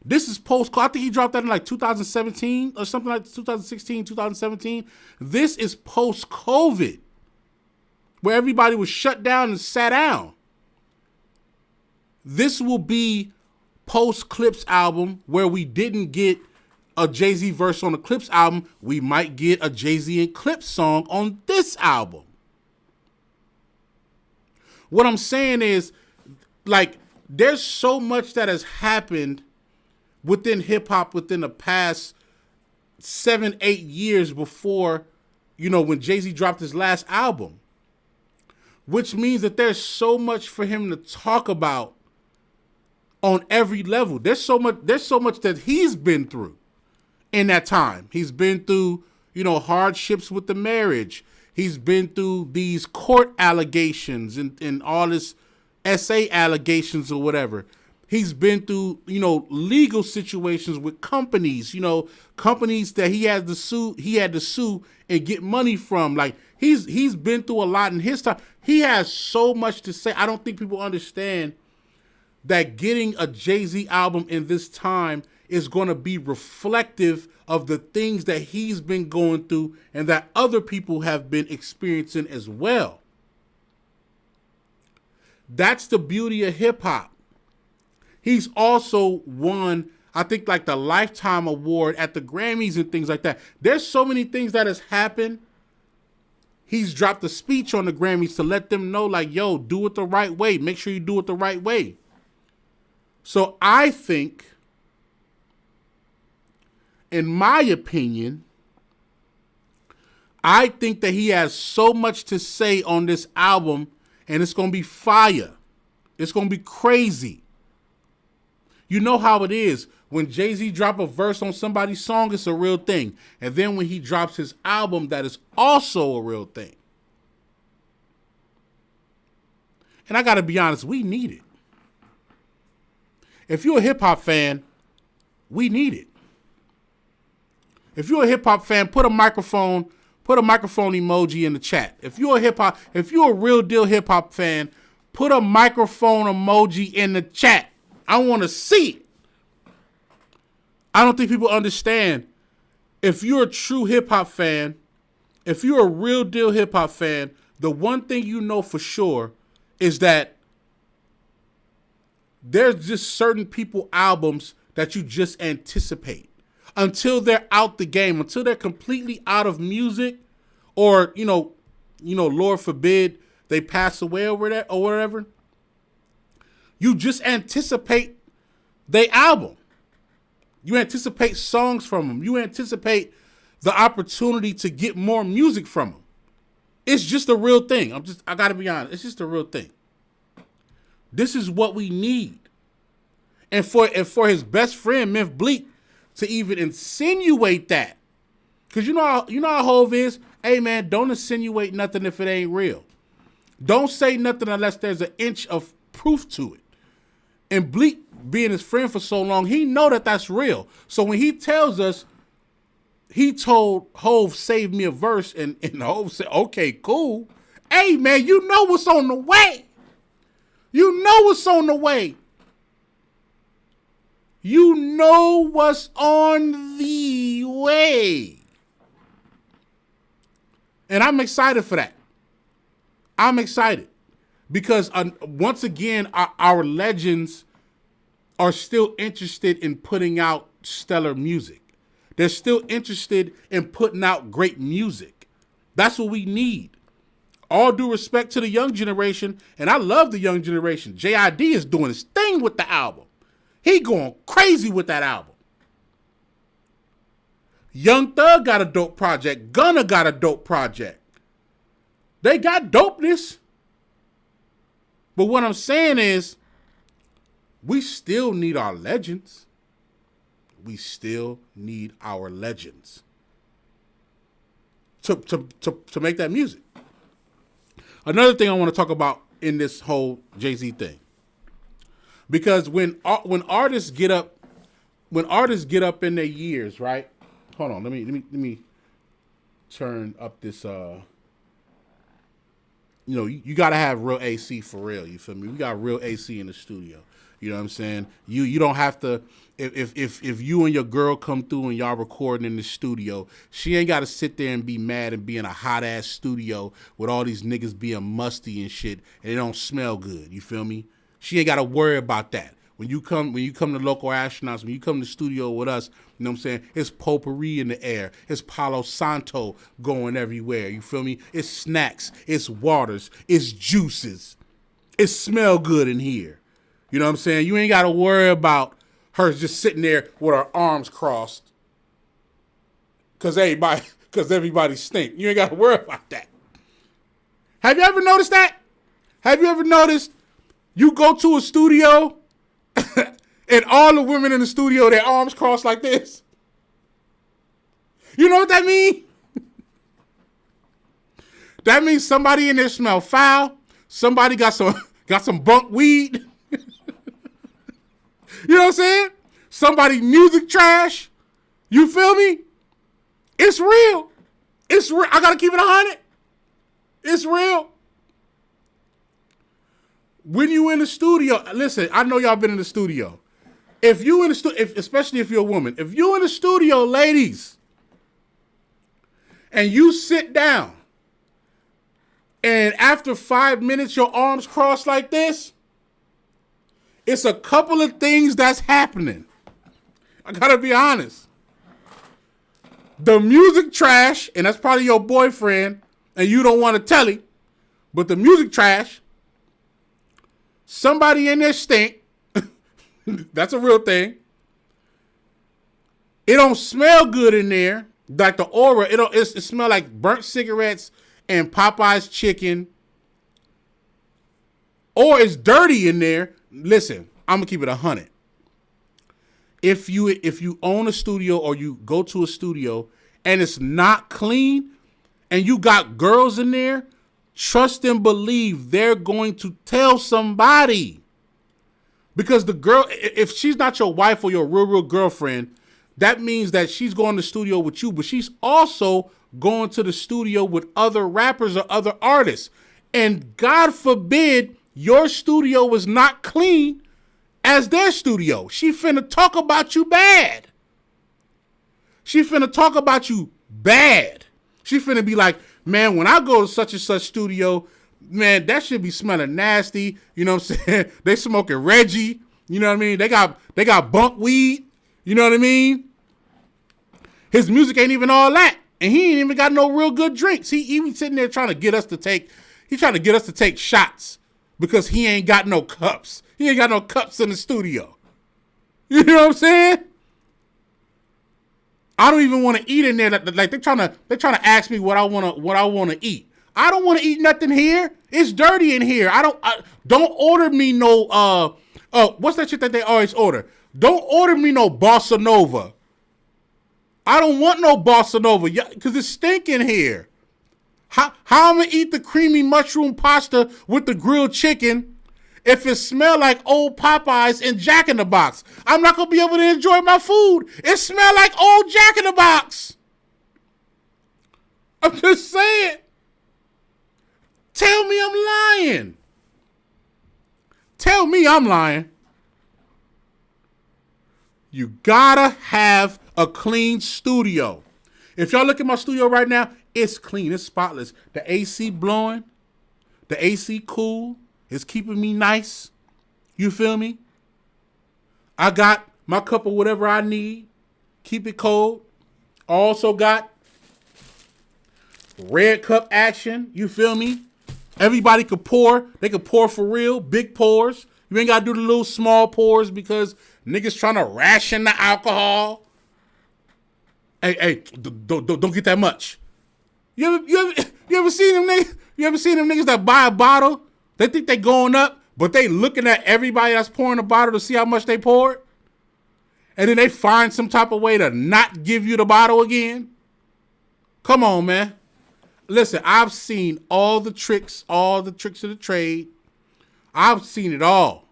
This is post. I think he dropped that in like 2017 or something like 2016, 2017. This is post COVID, where everybody was shut down and sat down. This will be post Clips album, where we didn't get a Jay-Z verse on the Clips album. We might get a Jay-Z and Clips song on this album. What I'm saying is, like, there's so much that has happened within hip-hop within the past 7-8 years before, when Jay-Z dropped his last album. Which means that there's so much for him to talk about on every level. There's so much that he's been through in that time. He's been through, hardships with the marriage. He's been through these court allegations and all this SA allegations or whatever. He's been through, legal situations with companies, companies that he had to sue and get money from. Like he's been through a lot in his time. He has so much to say. I don't think people understand that getting a Jay-Z album in this time is going to be reflective of the things that he's been going through and that other people have been experiencing as well. That's the beauty of hip hop. He's also won, I think, like the Lifetime Award at the Grammys and things like that. There's so many things that has happened. He's dropped a speech on the Grammys to let them know, like, yo, do it the right way. Make sure you do it the right way. So I think, in my opinion, I think that he has so much to say on this album, and it's going to be fire. It's going to be crazy. You know how it is. When Jay-Z drop a verse on somebody's song, it's a real thing. And then when he drops his album, that is also a real thing. And I got to be honest, we need it. If you're a hip-hop fan, we need it. If you're a hip-hop fan, put a microphone emoji in the chat. If you're a real deal hip-hop fan, put a microphone emoji in the chat. I want to see it. I don't think people understand. If you're a true hip-hop fan, if you're a real deal hip-hop fan, the one thing you know for sure is that there's just certain people albums that you just anticipate until they're out the game, until they're completely out of music, or Lord forbid they pass away over that or whatever. You just anticipate their album. You anticipate songs from them. You anticipate the opportunity to get more music from them. It's just a real thing. I gotta be honest. It's just a real thing. This is what we need. And for his best friend, Myth Bleak, to even insinuate that. Because you know how Hov is? Hey man, don't insinuate nothing if it ain't real. Don't say nothing unless there's an inch of proof to it. And Bleak, being his friend for so long, he know that that's real. So when he tells us, he told Hov, save me a verse, and Hov said, okay, cool. Hey, man, you know what's on the way. You know what's on the way. You know what's on the way. And I'm excited for that. I'm excited. Because once again, our legends are still interested in putting out stellar music. They're still interested in putting out great music. That's what we need. All due respect to the young generation, and I love the young generation. J.I.D. is doing his thing with the album. He going crazy with that album. Young Thug got a dope project. Gunna got a dope project. They got dopeness. But what I'm saying is, we still need our legends. We still need our legends to make that music. Another thing I want to talk about in this whole Jay-Z thing, because when artists get up in their years, right? Hold on, let me turn up this. You got to have real AC for real. You feel me? We got real AC in the studio. You know what I'm saying? You don't have to, if you and your girl come through and y'all recording in the studio, she ain't got to sit there and be mad and be in a hot ass studio with all these niggas being musty and shit and it don't smell good. You feel me? She ain't got to worry about that. When you come to Local Astronauts, when you come to the studio with us, you know what I'm saying? It's potpourri in the air. It's Palo Santo going everywhere. You feel me? It's snacks. It's waters. It's juices. It smell good in here. You know what I'm saying? You ain't got to worry about her just sitting there with her arms crossed because everybody stink. You ain't got to worry about that. Have you ever noticed that? Have you ever noticed you go to a studio and all the women in the studio, their arms crossed like this? You know what that means? That means somebody in there smell foul. Somebody got some bunk weed. You know what I'm saying? Somebody music trash. You feel me? It's real. It's real. I gotta keep it 100. It's real. When you in the studio, listen, I know y'all been in the studio. If you in the studio, especially if you're a woman, if you in the studio, ladies, and you sit down, and after 5 minutes your arms cross like this, it's a couple of things that's happening. I gotta be honest. The music trash, and that's probably your boyfriend, and you don't want to tell him, but the music trash, somebody in there stink. That's a real thing. It don't smell good in there. Like the aura, it smell like burnt cigarettes and Popeye's chicken. Or it's dirty in there. Listen, I'm gonna keep it 100. If you own a studio or you go to a studio and it's not clean and you got girls in there, trust and believe they're going to tell somebody. Because the girl, if she's not your wife or your real girlfriend, that means that she's going to the studio with you, but she's also going to the studio with other rappers or other artists. And God forbid your studio was not clean as their studio. She finna talk about you bad. She finna talk about you bad. She finna be like, man, when I go to such and such studio, man, that should be smelling nasty. You know what I'm saying? They smoking Reggie. You know what I mean? They got bunk weed. You know what I mean? His music ain't even all that. And he ain't even got no real good drinks. He be sitting there trying to get us to take shots because he ain't got no cups. He ain't got no cups in the studio. You know what I'm saying? I don't even want to eat in there. Like they're trying to ask me what I want to eat. I don't want to eat nothing here. It's dirty in here. Don't order me no what's that shit that they always order? Don't order me no Bossa Nova. I don't want no Bossa Nova because it's stinking here. How I'm gonna eat the creamy mushroom pasta with the grilled chicken if it smell like old Popeyes and Jack in the Box? I'm not gonna be able to enjoy my food. It smell like old Jack in the Box. I'm just saying. Tell me I'm lying. Tell me I'm lying. You gotta have a clean studio. If y'all look at my studio right now, it's clean, it's spotless. The AC blowing, the AC cool, it's keeping me nice. You feel me? I got my cup of whatever I need, keep it cold. Also got red cup action, you feel me? Everybody could pour. They could pour for real, big pours. You ain't got to do the little small pours because niggas trying to ration the alcohol. Hey, don't get that much. You ever seen them niggas? You ever seen them niggas that buy a bottle? They think they going up, but they looking at everybody that's pouring a bottle to see how much they poured. And then they find some type of way to not give you the bottle again. Come on, man. Listen, I've seen all the tricks of the trade. I've seen it all.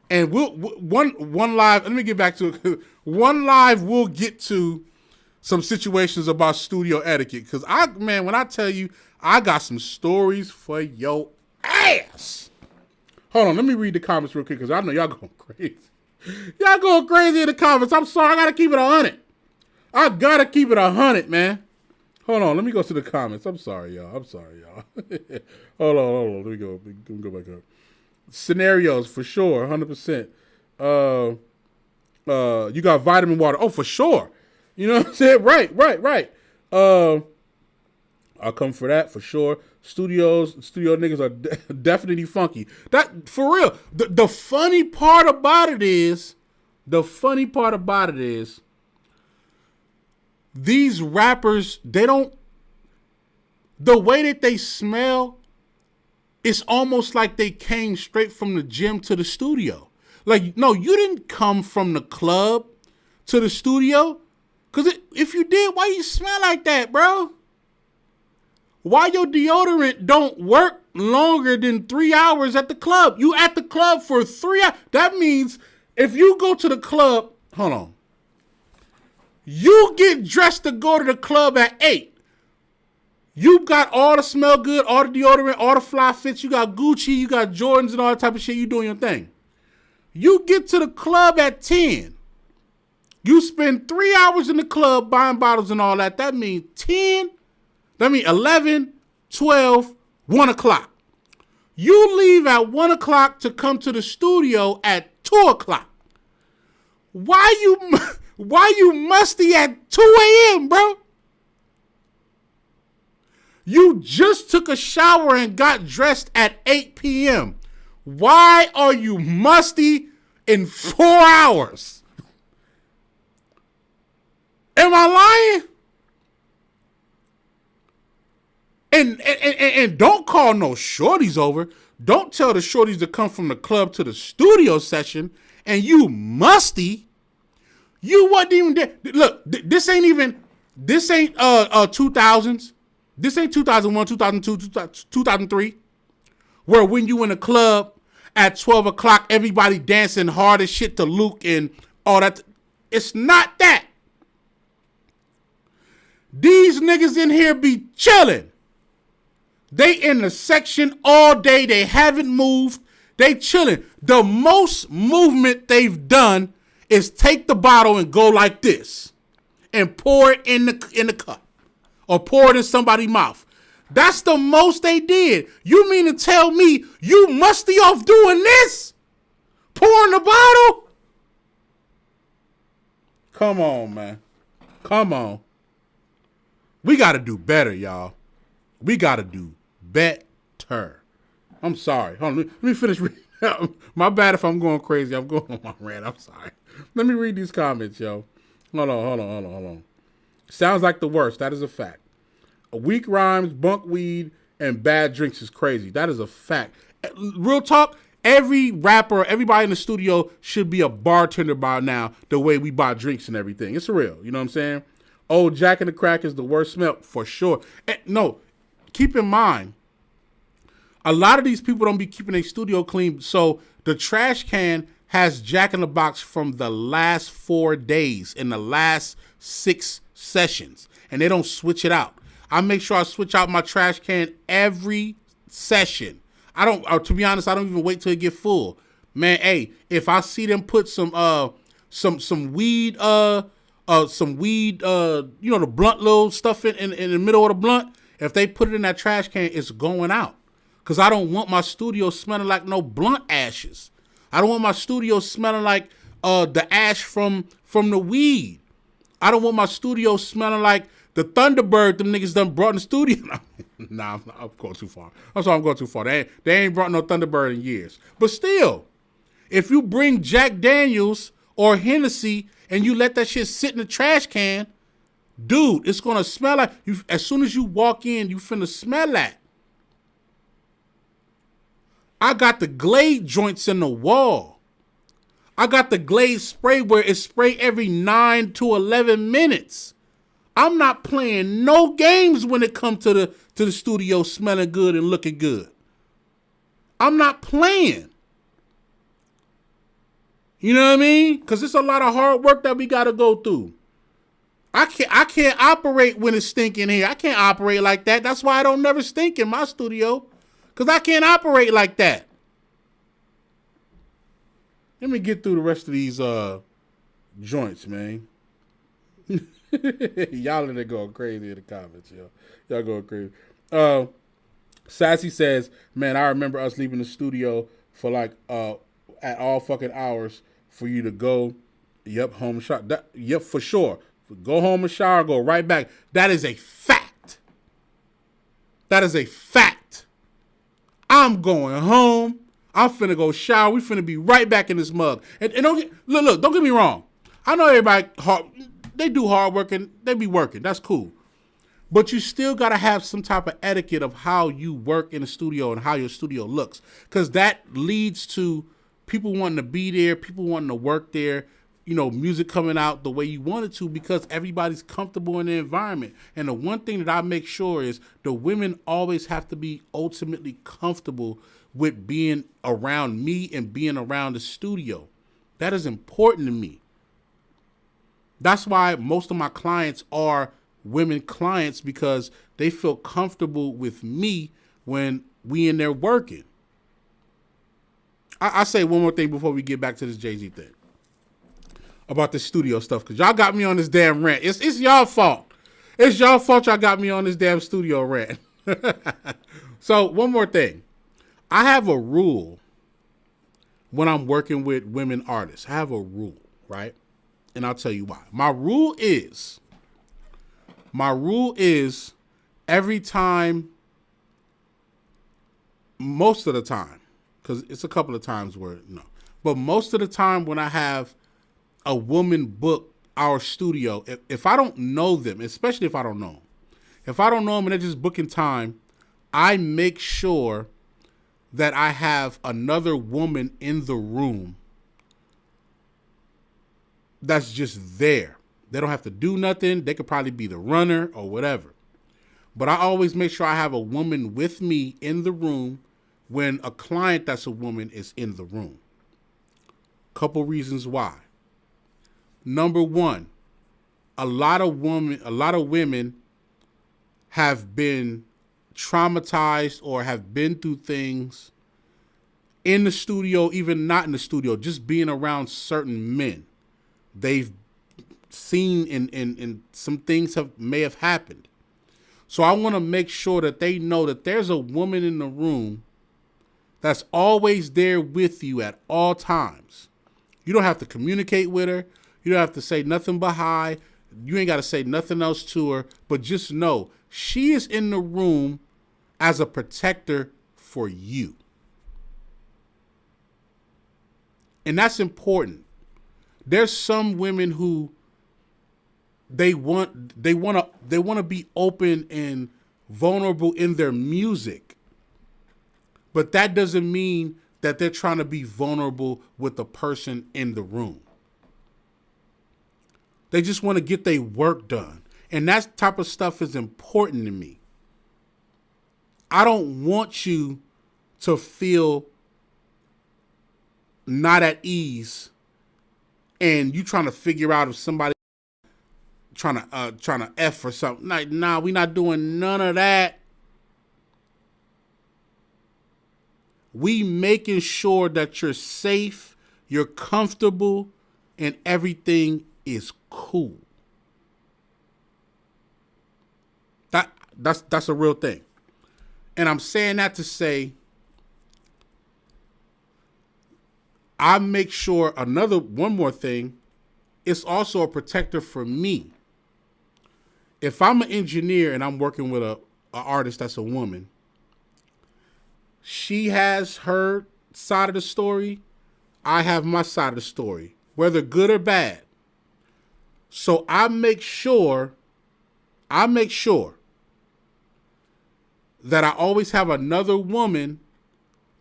And one live, let me get back to it. One live we'll get to some situations about studio etiquette. Because when I tell you, I got some stories for your ass. Hold on, let me read the comments real quick because I know y'all going crazy. Y'all going crazy in the comments. I'm sorry, I gotta keep it 100. I gotta keep it 100, man. Hold on, let me go to the comments. I'm sorry, y'all. Hold on. Let me go back up. Scenarios for sure, 100%. You got vitamin water. Oh, for sure. You know what I'm saying? Right. I'll come for that for sure. Studio niggas are definitely funky. That for real. The funny part about it is, these rappers, the way that they smell, it's almost like they came straight from the gym to the studio. Like, no, you didn't come from the club to the studio. Because if you did, why you smell like that, bro? Why your deodorant don't work longer than 3 hours at the club? You at the club for 3 hours. That means If you go to the club, hold on. You get dressed to go to the club at 8. You got all the smell good, all the deodorant, all the fly fits. You got Gucci, you got Jordans and all that type of shit. You doing your thing. You get to the club at 10. You spend 3 hours in the club buying bottles and all that. That means 11, 12, 1 o'clock. You leave at 1 o'clock to come to the studio at 2 o'clock. Why you musty at 2 a.m., bro? You just took a shower and got dressed at 8 p.m. Why are you musty in 4 hours? Am I lying? And don't call no shorties over. Don't tell the shorties to come from the club to the studio session and you musty. You wasn't even there. Look, this ain't 2000s. This ain't 2001, 2002, 2003. Where when you in a club at 12 o'clock, everybody dancing hard as shit to Luke and all that. It's not that. These niggas in here be chilling. They in the section all day. They haven't moved. They chilling. The most movement they've done is take the bottle and go like this and pour it in the cup or pour it in somebody's mouth. That's the most they did. You mean to tell me you musty off doing this? Pouring the bottle? Come on, man. Come on. We got to do better, y'all. We got to do better. I'm sorry. Hold on. Let me finish reading. My bad if I'm going crazy. I'm going on my rant. I'm sorry. Let me read these comments, yo. Hold on. Sounds like the worst. That is a fact. Weak rhymes, bunk weed, and bad drinks is crazy. That is a fact. Real talk, every rapper, everybody in the studio should be a bartender by now, the way we buy drinks and everything. It's real. You know what I'm saying? Oh, Jack and the Crack is the worst smell, for sure. No, keep in mind, a lot of these people don't be keeping their studio clean. So the trash can has Jack in the Box from the last 4 days in the last 6 sessions. And they don't switch it out. I make sure I switch out my trash can every session. To be honest, I don't even wait till it get full. Man, hey, if I see them put some weed, the blunt little stuff in the middle of the blunt, if they put it in that trash can, it's going out. Because I don't want my studio smelling like no blunt ashes. I don't want my studio smelling like the ash from the weed. I don't want my studio smelling like the Thunderbird them niggas done brought in the studio. Nah, I'm going too far. I'm sorry, I'm going too far. They ain't brought no Thunderbird in years. But still, if you bring Jack Daniels or Hennessy and you let that shit sit in the trash can, dude, it's going to smell like, as soon as you walk in, you finna smell that. I got the Glade joints in the wall. I got the Glade spray where it's spray every 9 to 11 minutes. I'm not playing no games when it comes to the studio smelling good and looking good. I'm not playing. You know what I mean? Because it's a lot of hard work that we got to go through. I can't operate when it's stinking here. I can't operate like that. That's why I don't never stink in my studio. Because I can't operate like that. Let me get through the rest of these joints, man. Y'all in there going crazy in the comments, yo. Y'all going crazy. Sassy says, man, I remember us leaving the studio for like at all fucking hours for you to go, home and shower. Yep, for sure. Go home and shower, go right back. That is a fact. That is a fact. I'm going home. I'm finna go shower. We finna be right back in this mug. And look, don't get me wrong. I know everybody they do hard work and they be working. That's cool. But you still got to have some type of etiquette of how you work in the studio and how your studio looks. Because that leads to people wanting to be there, people wanting to work there, music coming out the way you want it to because everybody's comfortable in the environment. And the one thing that I make sure is the women always have to be ultimately comfortable with being around me and being around the studio. That is important to me. That's why most of my clients are women clients, because they feel comfortable with me when we in there working. I say one more thing before we get back to this Jay-Z thing about the studio stuff, because y'all got me on this damn rant. It's y'all fault. It's y'all fault y'all got me on this damn studio rant. So one more thing. I have a rule when I'm working with women artists. I have a rule, right? And I'll tell you why. My rule is every time, most of the time, because it's a couple of times where no, but most of the time when I have a woman book our studio, if I don't know them, especially if I don't know them and they're just booking time, I make sure that I have another woman in the room that's just there. They don't have to do nothing. They could probably be the runner or whatever. But I always make sure I have a woman with me in the room when a client that's a woman is in the room. Couple reasons why. Number one, a lot of women have been traumatized or have been through things in the studio, even not in the studio, just being around certain men. They've seen and some things may have happened. So I want to make sure that they know that there's a woman in the room that's always there with you at all times. You don't have to communicate with her. You don't have to say nothing but hi. You ain't got to say nothing else to her, but just know she is in the room as a protector for you. And that's important. There's some women who they want to be open and vulnerable in their music. But that doesn't mean that they're trying to be vulnerable with the person in the room. They just want to get their work done. And that type of stuff is important to me. I don't want you to feel not at ease and you trying to figure out if somebody trying to F or something. Like, nah, we not doing none of that. We making sure that you're safe, you're comfortable, and everything is cool. That's a real thing. And I'm saying that to say, I make sure one more thing, it's also a protector for me. If I'm an engineer and I'm working with an artist that's a woman, she has her side of the story, I have my side of the story, whether good or bad. So I make sure that I always have another woman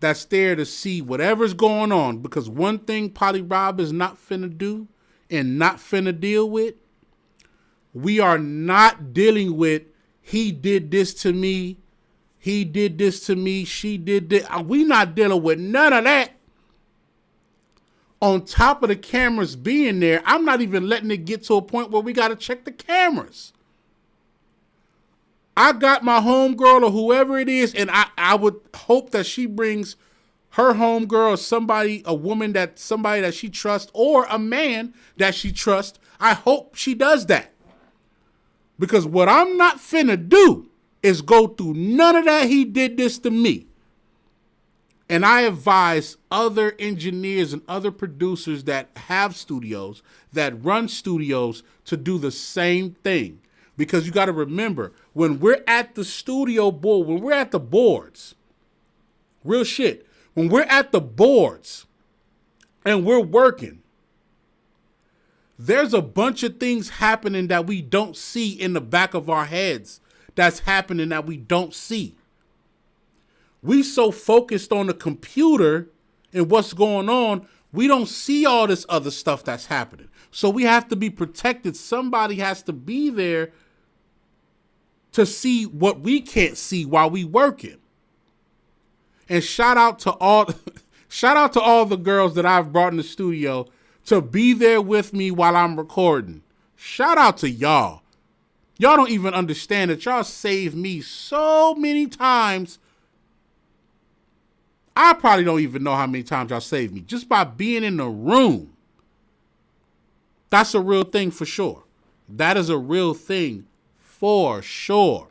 that's there to see whatever's going on. Because one thing Polly Rob is not finna do and not finna deal with, we are not dealing with, he did this to me, he did this to me, she did this. We not dealing with none of that. On top of the cameras being there, I'm not even letting it get to a point where we got to check the cameras. I got my homegirl or whoever it is, and I would hope that she brings her homegirl or somebody that she trusts, or a man that she trusts. I hope she does that. Because what I'm not finna do is go through none of that. He did this to me. And I advise other engineers and other producers that have studios, that run studios, to do the same thing. Because you got to remember, when we're at the studio board, when we're at the boards, real shit, when we're at the boards and we're working, there's a bunch of things happening that we don't see in the back of our heads that's happening that we don't see. We so focused on the computer and what's going on, we don't see all this other stuff that's happening. So we have to be protected. Somebody has to be there to see what we can't see while we working. And shout out to all the girls that I've brought in the studio to be there with me while I'm recording. Shout out to y'all. Y'all don't even understand that y'all saved me so many times. I probably don't even know how many times y'all saved me just by being in the room. That's a real thing for sure. That is a real thing for sure.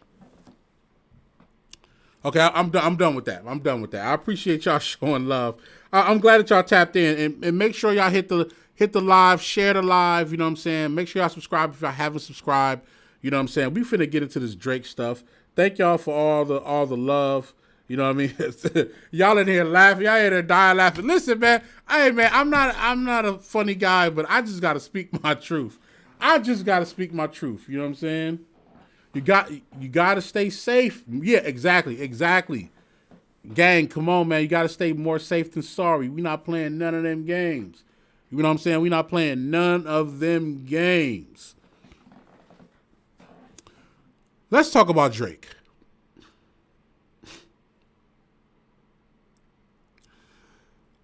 Okay, I'm done with that. I'm done with that. I appreciate y'all showing love. I'm glad that y'all tapped in, and make sure y'all hit the live, share the live. You know what I'm saying? Make sure y'all subscribe if y'all haven't subscribed. You know what I'm saying? We finna get into this Drake stuff. Thank y'all for all the love. You know what I mean? Y'all in here laughing. Y'all in here dying laughing. Listen, man. Hey, man. I'm not a funny guy, but I just gotta speak my truth. I just gotta speak my truth. You know what I'm saying? You gotta stay safe. Yeah, exactly. Gang, come on, man. You gotta stay more safe than sorry. We not playing none of them games. You know what I'm saying? We not playing none of them games. Let's talk about Drake.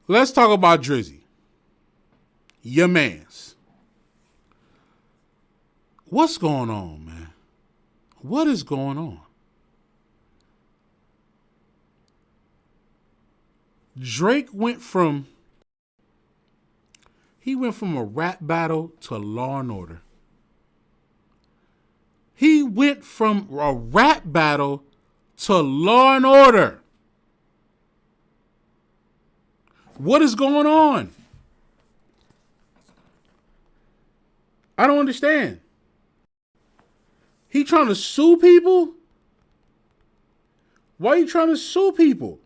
Let's talk about Drizzy. Your mans. What's going on, man? What is going on? Drake went from a rap battle to Law and Order. He went from a rap battle to Law and Order. What is going on? I don't understand. He trying to sue people? Why are you trying to sue people?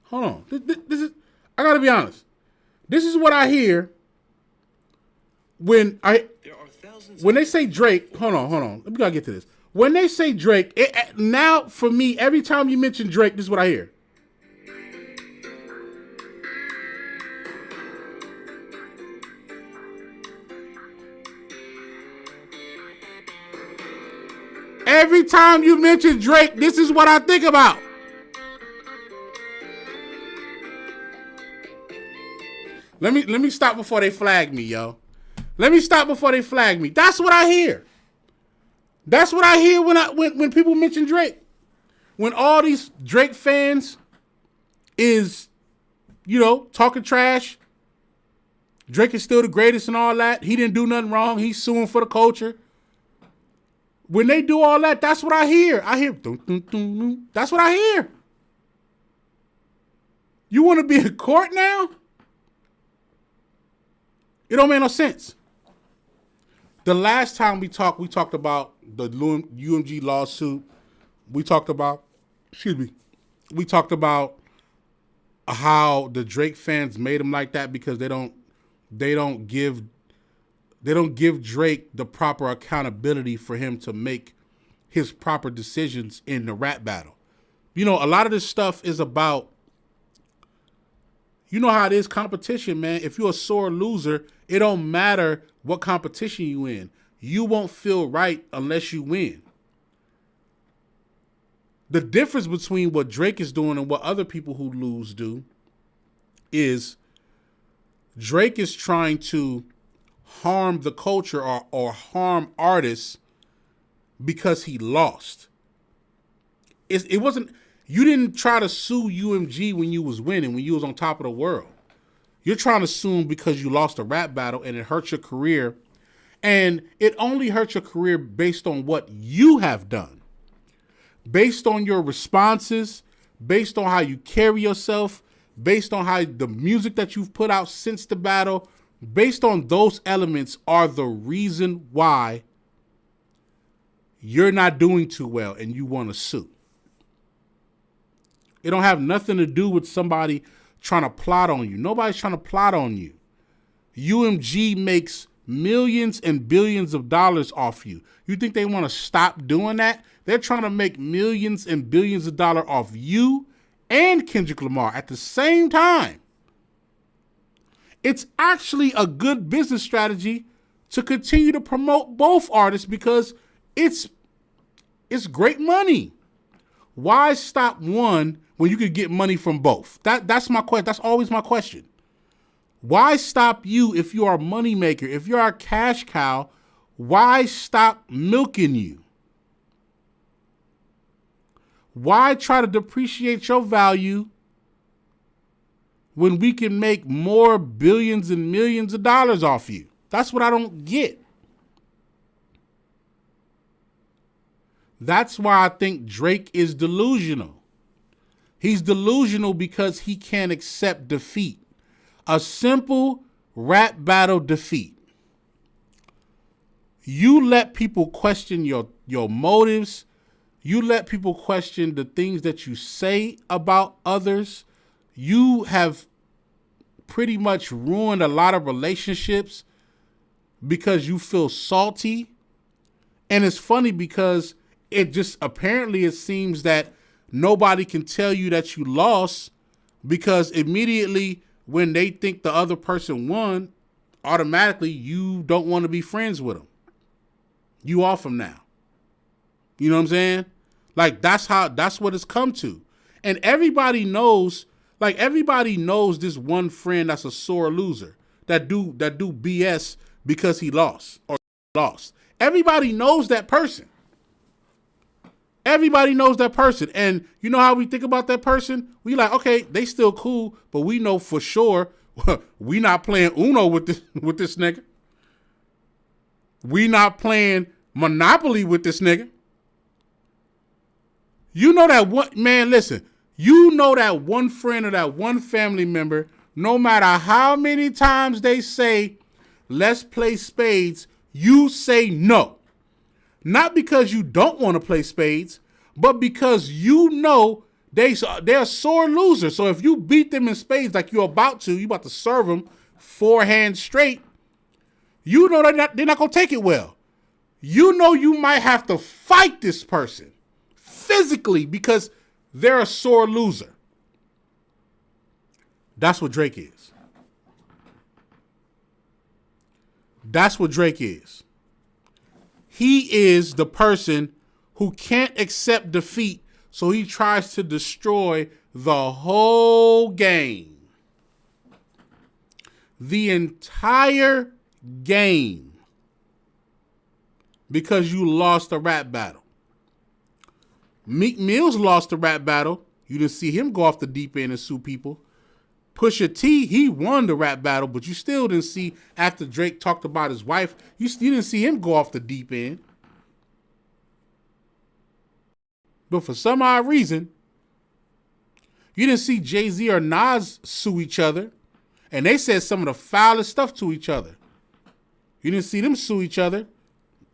Hold on. This is, I gotta be honest. This is what I hear when they say Drake. Hold on. We gotta get to this. When they say Drake, now for me, every time you mention Drake, this is what I hear. Every time you mention Drake, this is what I think about. Let me stop before they flag me, yo. Let me stop before they flag me. That's what I hear. That's what I hear when people mention Drake. When all these Drake fans is, talking trash. Drake is still the greatest and all that. He didn't do nothing wrong. He's suing for the culture. When they do all that, that's what I hear. I hear, dun, dun, dun, dun. That's what I hear. You want to be in court now? It don't make no sense. The last time we talked about the UMG lawsuit. We talked about how the Drake fans made him like that because they don't give Drake the proper accountability for him to make his proper decisions in the rap battle. A lot of this stuff is about, you know how it is, competition, man. If you're a sore loser, it don't matter what competition you in. You won't feel right unless you win. The difference between what Drake is doing and what other people who lose do is Drake is trying to harm the culture or harm artists because he lost. It wasn't, you didn't try to sue UMG when you was winning, when you was on top of the world. You're trying to sue him because you lost a rap battle and it hurt your career. And it only hurt your career based on what you have done. Based on your responses, based on how you carry yourself, based on how the music that you've put out since the battle, based on those elements are the reason why you're not doing too well and you want to sue. It don't have nothing to do with somebody trying to plot on you. Nobody's trying to plot on you. UMG makes millions and billions of dollars off you. You think they want to stop doing that? They're trying to make millions and billions of dollars off you and Kendrick Lamar at the same time. It's actually a good business strategy to continue to promote both artists because it's great money. Why stop one when you could get money from both? That's my question. That's always my question. Why stop you if you are a moneymaker? If you're a cash cow, why stop milking you? Why try to depreciate your value when we can make more billions and millions of dollars off you? That's what I don't get. That's why I think Drake is delusional. He's delusional because he can't accept defeat. A simple rap battle defeat. You let people question your motives. You let people question the things that you say about others. You have pretty much ruined a lot of relationships because you feel salty. And it's funny because it just apparently it seems that nobody can tell you that you lost because immediately when they think the other person won, automatically you don't want to be friends with them. You off them now. You know what I'm saying? Like that's what it's come to. And everybody knows this one friend that's a sore loser that do BS because he lost or lost. Everybody knows that person. Everybody knows that person. And you know how we think about that person? We like, okay, they still cool, but we know for sure we not playing Uno with this nigga. We not playing Monopoly with this nigga. You know that one, man, listen, you know that one friend or that one family member, no matter how many times they say, let's play spades, you say no. Not because you don't want to play spades, but because you know they're a sore loser. So if you beat them in spades like you're about to serve them 4 hands straight, you know they're not going to take it well. You know you might have to fight this person physically because they're a sore loser. That's what Drake is. That's what Drake is. He is the person who can't accept defeat, so he tries to destroy the whole game. The entire game. Because you lost a rap battle. Meek Mill's lost a rap battle. You didn't see him go off the deep end and sue people. Pusha T, he won the rap battle, but you still didn't see, after Drake talked about his wife, you didn't see him go off the deep end. But for some odd reason, you didn't see Jay-Z or Nas sue each other, and they said some of the foulest stuff to each other. You didn't see them sue each other.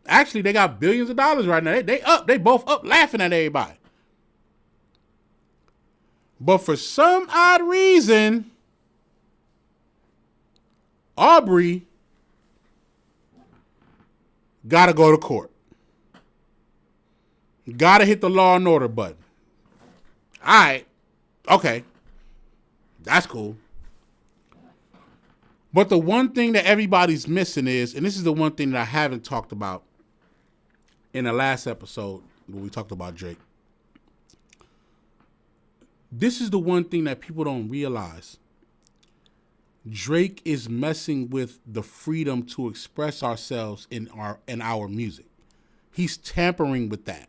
Actually, they got billions of dollars right now. They both up laughing at everybody. But for some odd reason, Aubrey gotta go to court. Gotta hit the law and order button. All right. Okay. That's cool. But the one thing that everybody's missing is, and this is the one thing that I haven't talked about in the last episode when we talked about Drake. This is the one thing that people don't realize. Drake is messing with the freedom to express ourselves in our music. He's tampering with that.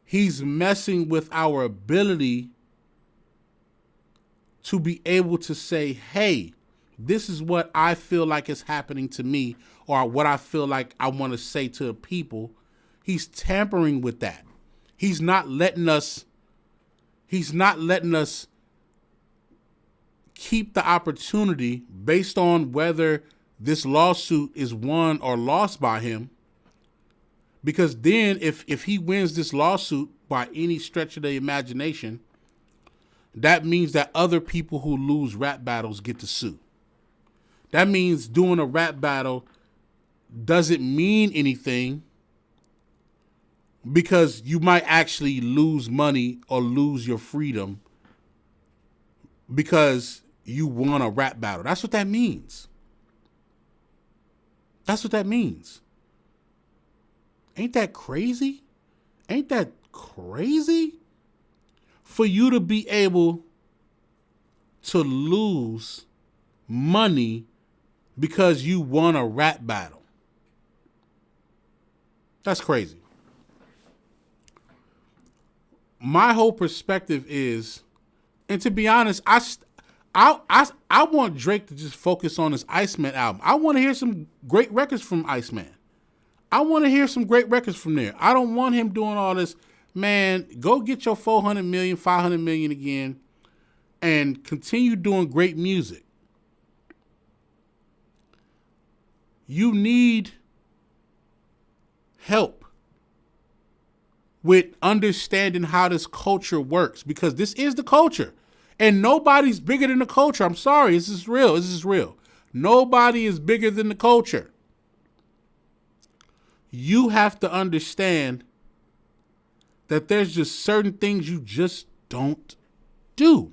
He's messing with our ability to be able to say, hey, this is what I feel like is happening to me, or what I feel like I want to say to people. He's tampering with that. He's not letting us keep the opportunity based on whether this lawsuit is won or lost by him. Because then if he wins this lawsuit by any stretch of the imagination, that means that other people who lose rap battles get to sue. That means doing a rap battle doesn't mean anything because you might actually lose money or lose your freedom because you won a rap battle. That's what that means. That's what that means. Ain't that crazy? Ain't that crazy? For you to be able to lose money because you won a rap battle. That's crazy. My whole perspective is, and to be honest, I want Drake to just focus on his Iceman album. I want to hear some great records from Iceman. I want to hear some great records from there. I don't want him doing all this. Man, go get your 400 million, 500 million again and continue doing great music. You need help with understanding how this culture works, because this is the culture and nobody's bigger than the culture. I'm sorry. This is real. This is real. Nobody is bigger than the culture. You have to understand that there's just certain things you just don't do.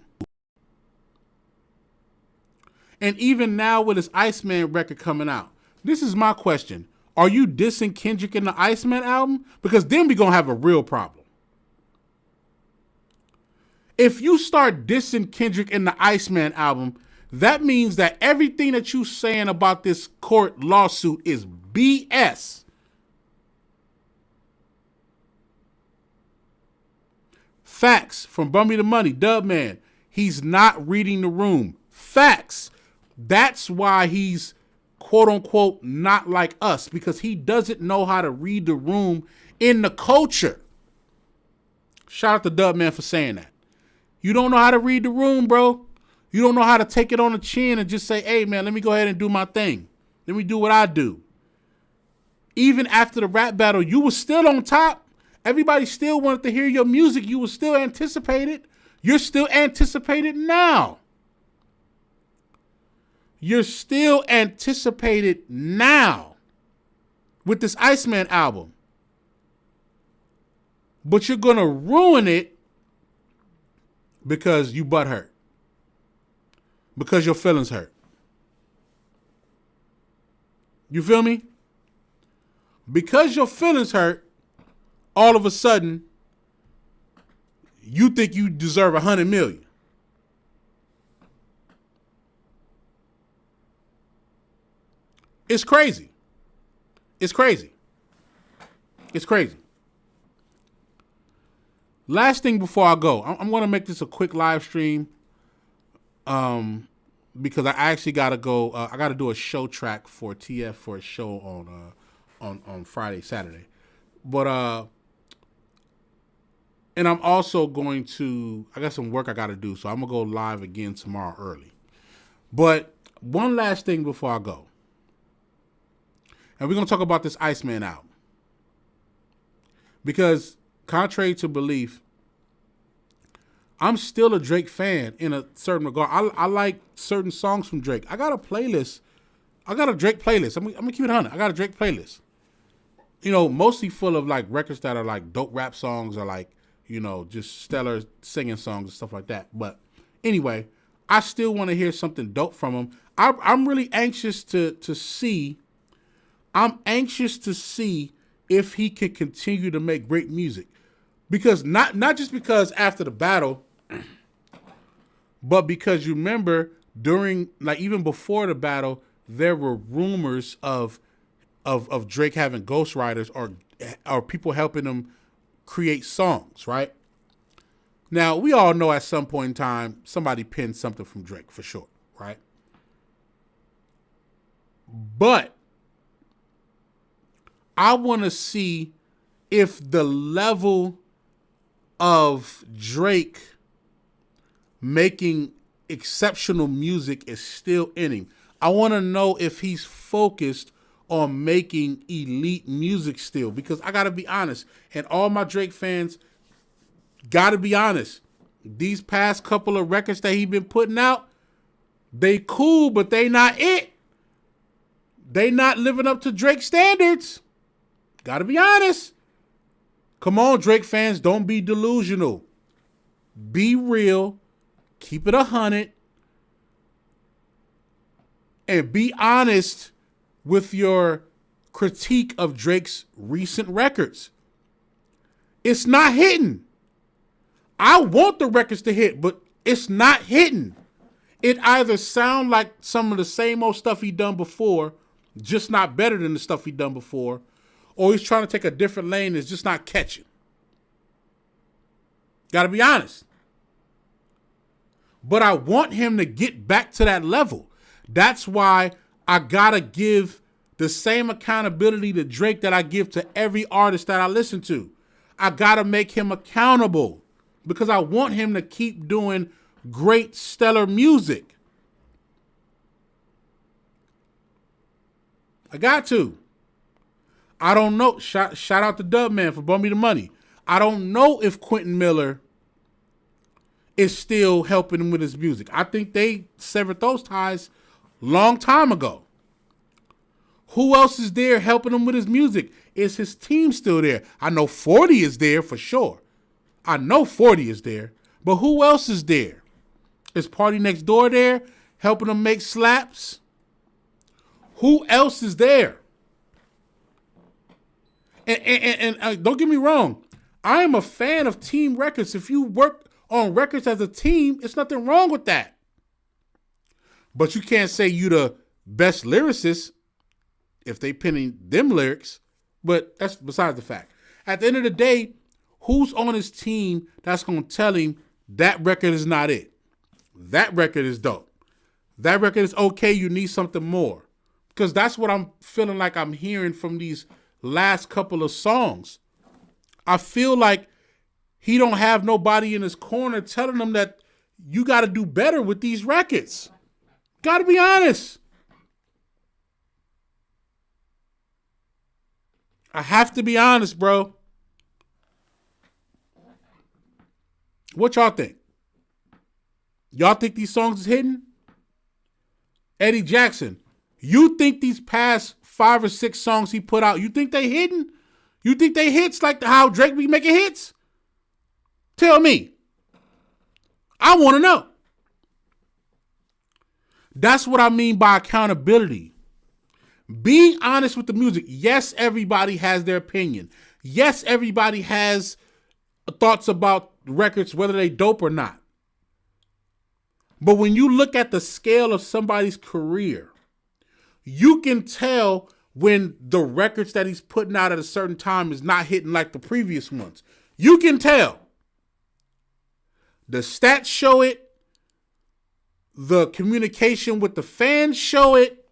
And even now with this Iceman record coming out, this is my question. Are you dissing Kendrick in the Iceman album? Because then we're going to have a real problem. If you start dissing Kendrick in the Iceman album, that means that everything that you're saying about this court lawsuit is BS. Facts from Bummy the Money, Dubman. He's not reading the room. Facts. That's why he's quote unquote not like us, because he doesn't know how to read the room in the culture. Shout out to Dubman for saying that. You don't know how to read the room, bro. You don't know how to take it on the chin and just say, hey man, let me go ahead and do my thing. Let me do what I do. Even after the rap battle, you were still on top. Everybody still wanted to hear your music. You were still anticipated. You're still anticipated now. You're still anticipated now with this Iceman album. But you're going to ruin it because you butt hurt. Because your feelings hurt. You feel me? Because your feelings hurt, all of a sudden, you think you deserve 100 million. It's crazy. It's crazy. It's crazy. Last thing before I go, I'm going to make this a quick live stream because I actually got to go. I got to do a show track for TF for a show on Friday, Saturday. But and I'm also going to, I got some work I got to do, so I'm going to go live again tomorrow early. But one last thing before I go. And we're going to talk about this Iceman album. Because, contrary to belief, I'm still a Drake fan in a certain regard. I like certain songs from Drake. I got a playlist. I got a Drake playlist. I'm going to keep it 100. I got a Drake playlist. You know, mostly full of like records that are like dope rap songs or like, you know, just stellar singing songs and stuff like that. But anyway, I still want to hear something dope from him. I'm really anxious to see. I'm anxious to see if he can continue to make great music. Because not just because after the battle, but because you remember during, like even before the battle, there were rumors of Drake having ghostwriters or people helping him create songs, right? Now, we all know at some point in time, somebody pinned something from Drake for sure, right? But I want to see if the level of Drake making exceptional music is still in him. I want to know if he's focused on making elite music still, because I got to be honest, and all my Drake fans got to be honest, these past couple of records that he's been putting out, they cool, but they not it. They not living up to Drake standards. Got to be honest. Come on, Drake fans, don't be delusional. Be real. Keep it 100. And be honest with your critique of Drake's recent records. It's not hitting. I want the records to hit, but it's not hitting. it either sound like some of the same old stuff he done before, just not better than the stuff he done before, or he's trying to take a different lane that's just not catching. Gotta be honest. But I want him to get back to that level. That's why I gotta give the same accountability to Drake that I give to every artist that I listen to. I gotta make him accountable because I want him to keep doing great, stellar music. I got to. I don't know. Shout out to Dubman for bumming me the money. I don't know if Quentin Miller is still helping him with his music. I think they severed those ties long time ago. Who else is there helping him with his music? Is his team still there? I know 40 is there for sure. I know 40 is there. But who else is there? Is Party Next Door there helping him make slaps? Who else is there? And don't get me wrong. I am a fan of team records. If you work on records as a team, it's nothing wrong with that. But you can't say you the best lyricist if they penning them lyrics. But that's besides the fact. At the end of the day, who's on his team that's going to tell him that record is not it? That record is dope. That record is okay. You need something more. Because that's what I'm feeling like I'm hearing from these last couple of songs. I feel like he don't have nobody in his corner telling him that you got to do better with these records. Got to be honest. I have to be honest, bro. What y'all think? Y'all think these songs is hidden? Eddie Jackson, you think these past 5 or 6 songs he put out, you think they hidden? You think they hits like how Drake be making hits? Tell me. I want to know. That's what I mean by accountability. Being honest with the music. Yes, everybody has their opinion. Yes, everybody has thoughts about records, whether they dope or not. But when you look at the scale of somebody's career, you can tell when the records that he's putting out at a certain time is not hitting like the previous ones. You can tell. The stats show it. The communication with the fans show it.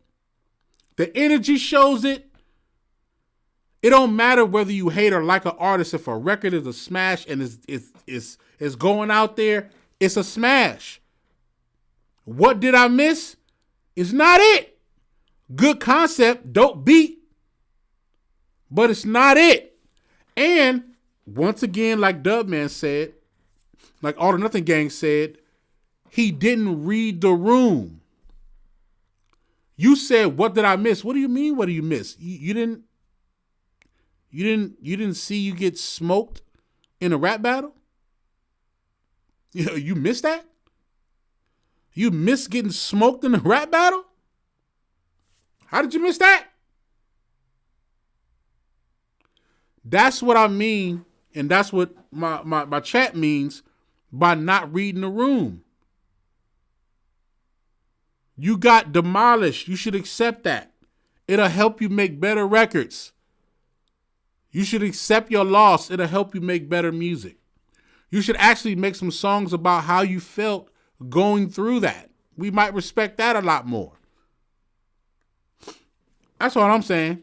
The energy shows it. It don't matter whether you hate or like an artist. If a record is a smash and is going out there, it's a smash. What did I miss? It's not it. Good concept, dope beat, but it's not it. And once again, like Dubman said, like All or Nothing Gang said, he didn't read the room. You said, "What did I miss?" What do you mean? What do you miss? You didn't see you get smoked in a rap battle? You missed that? You missed getting smoked in a rap battle? How did you miss that? That's what I mean, and that's what my chat means by not reading the room. You got demolished. You should accept that. It'll help you make better records. You should accept your loss. It'll help you make better music. You should actually make some songs about how you felt going through that. We might respect that a lot more. That's all I'm saying.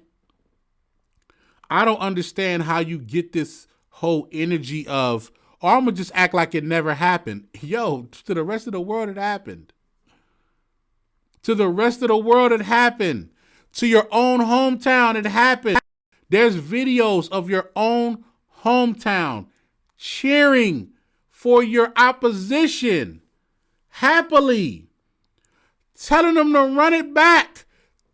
I don't understand how you get this whole energy of, oh, I'm going to just act like it never happened. Yo, to the rest of the world, it happened. To the rest of the world, it happened. To your own hometown, it happened. There's videos of your own hometown cheering for your opposition happily, telling them to run it back,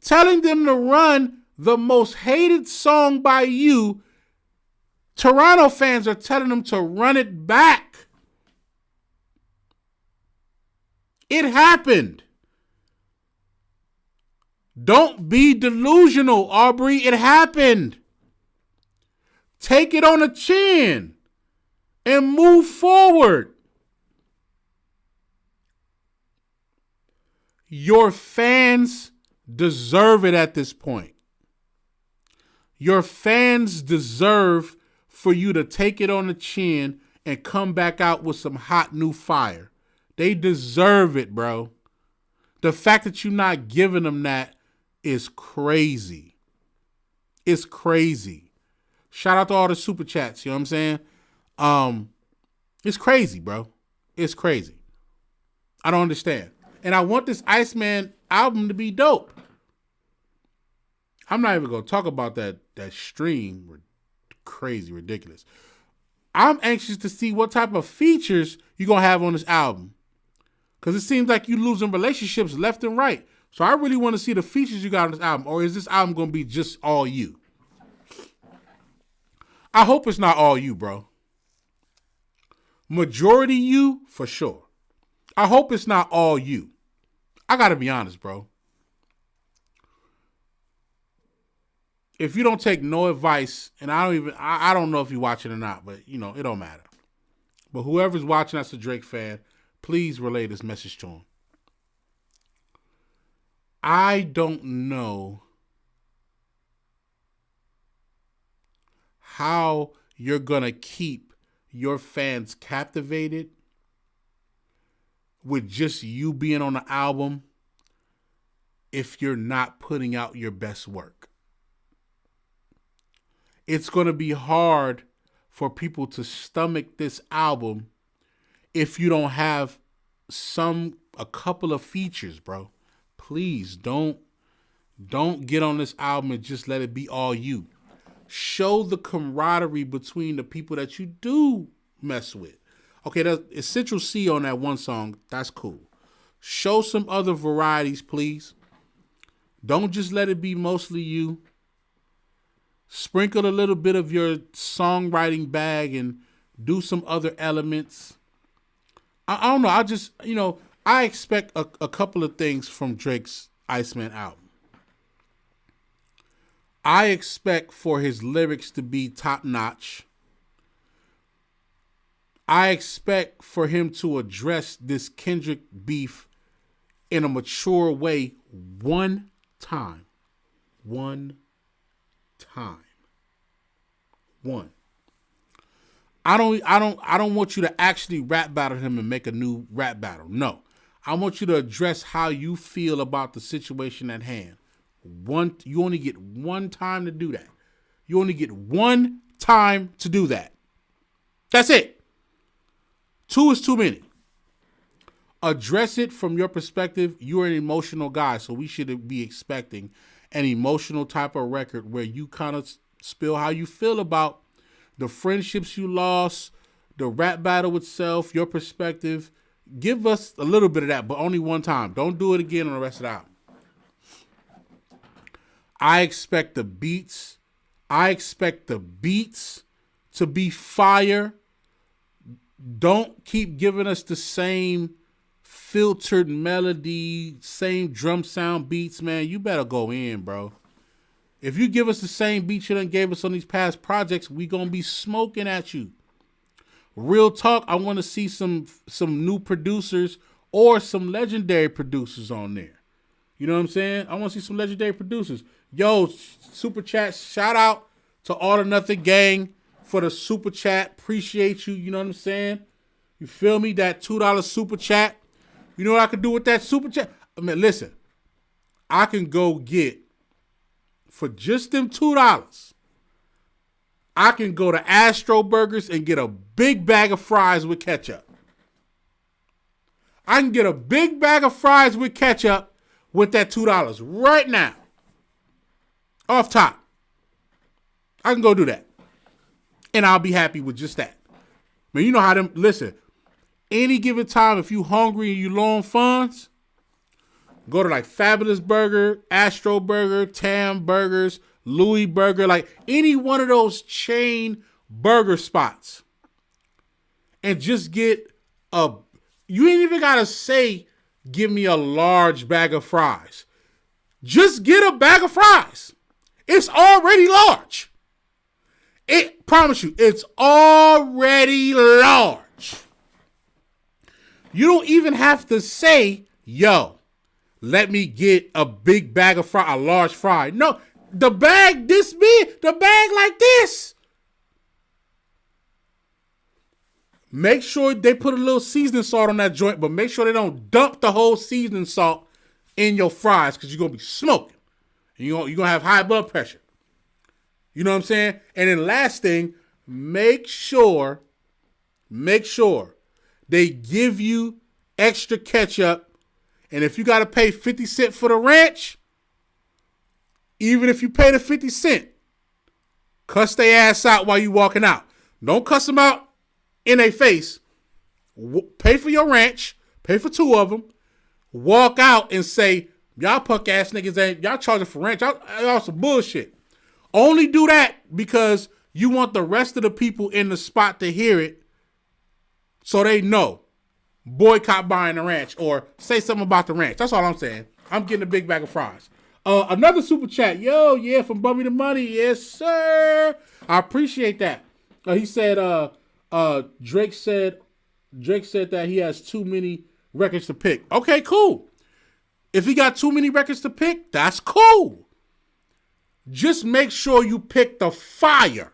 telling them to run the most hated song by you. Toronto fans are telling them to run it back. It happened. Don't be delusional, Aubrey. It happened. Take it on the chin and move forward. Your fans deserve it at this point. Your fans deserve for you to take it on the chin and come back out with some hot new fire. They deserve it, bro. The fact that you're not giving them that is crazy. It's crazy. Shout out to all the super chats, you know what I'm saying? It's crazy, bro. It's crazy. I don't understand. And I want this Iceman album to be dope. I'm not even going to talk about that stream. Crazy, ridiculous. I'm anxious to see what type of features you're going to have on this album. Because it seems like you're losing relationships left and right. So I really want to see the features you got on this album. Or is this album going to be just all you? I hope it's not all you, bro. Majority you, for sure. I hope it's not all you. I got to be honest, bro. If you don't take no advice, and I don't know if you're watching or not, but, you know, it don't matter. But whoever's watching that's a Drake fan, please relay this message to him. I don't know how you're going to keep your fans captivated with just you being on the album if you're not putting out your best work. It's going to be hard for people to stomach this album if you don't have a couple of features, bro. Please don't get on this album and just let it be all you. Show the camaraderie between the people that you do mess with. Okay, that's Essential C on that one song. That's cool. Show some other varieties, please. Don't just let it be mostly you. Sprinkle a little bit of your songwriting bag and do some other elements. I don't know. I expect a couple of things from Drake's Iceman album. I expect for his lyrics to be top notch. I expect for him to address this Kendrick beef in a mature way one time. One. I don't want you to actually rap battle him and make a new rap battle. No. I want you to address how you feel about the situation at hand. You only get one time to do that. You only get one time to do that. That's it. 2 is too many. Address it from your perspective. You're an emotional guy, so we should be expecting an emotional type of record where you kind of spill how you feel about the friendships you lost, the rap battle itself, your perspective. Give us a little bit of that, but only one time. Don't do it again on the rest of the album. I expect the beats to be fire. Don't keep giving us the same filtered melody, same drum sound beats, man. You better go in, bro. If you give us the same beats you done gave us on these past projects, we gonna be smoking at you. Real talk, I want to see some new producers or some legendary producers on there. You know what I'm saying? I want to see some legendary producers. Yo, super chat, shout out to All or Nothing Gang for the super chat. Appreciate you. You know what I'm saying? You feel me? That $2 super chat. You know what I can do with that super chat? I mean, listen, I can go get, for just them $2, I can go to Astro Burgers and get a big bag of fries with ketchup. I can get a big bag of fries with ketchup with that $2 right now. Off top. I can go do that. And I'll be happy with just that. Man, you know how them, listen, any given time, if you hungry and you low on funds, go to like Fabulous Burger, Astro Burger, Tam Burgers, Louis Burger, like any one of those chain burger spots. And just get you ain't even gotta say, give me a large bag of fries. Just get a bag of fries. It's already large. Promise you, it's already large. You don't even have to say, yo, let me get a big bag of fry, a large fry. No, the bag this big, the bag like this. Make sure they put a little seasoning salt on that joint, but make sure they don't dump the whole seasoning salt in your fries because you're going to be smoking. And you're going to have high blood pressure. You know what I'm saying? And then last thing, make sure they give you extra ketchup. And if you got to pay 50 cents for the ranch, even if you pay the 50 cents, cuss their ass out while you walking out. Don't cuss them out in their face. Pay for your ranch. Pay for 2 of them. Walk out and say, y'all punk ass niggas ain't, y'all charging for ranch. Y'all some bullshit. Only do that because you want the rest of the people in the spot to hear it so they know. Boycott buying the ranch or say something about the ranch. That's all I'm saying. I'm getting a big bag of fries. Another super chat. Yo, yeah, from Bubby the Money. Yes, sir. I appreciate that. He said, Drake said that he has too many records to pick. Okay, cool. If he got too many records to pick, that's cool. Just make sure you pick the fire.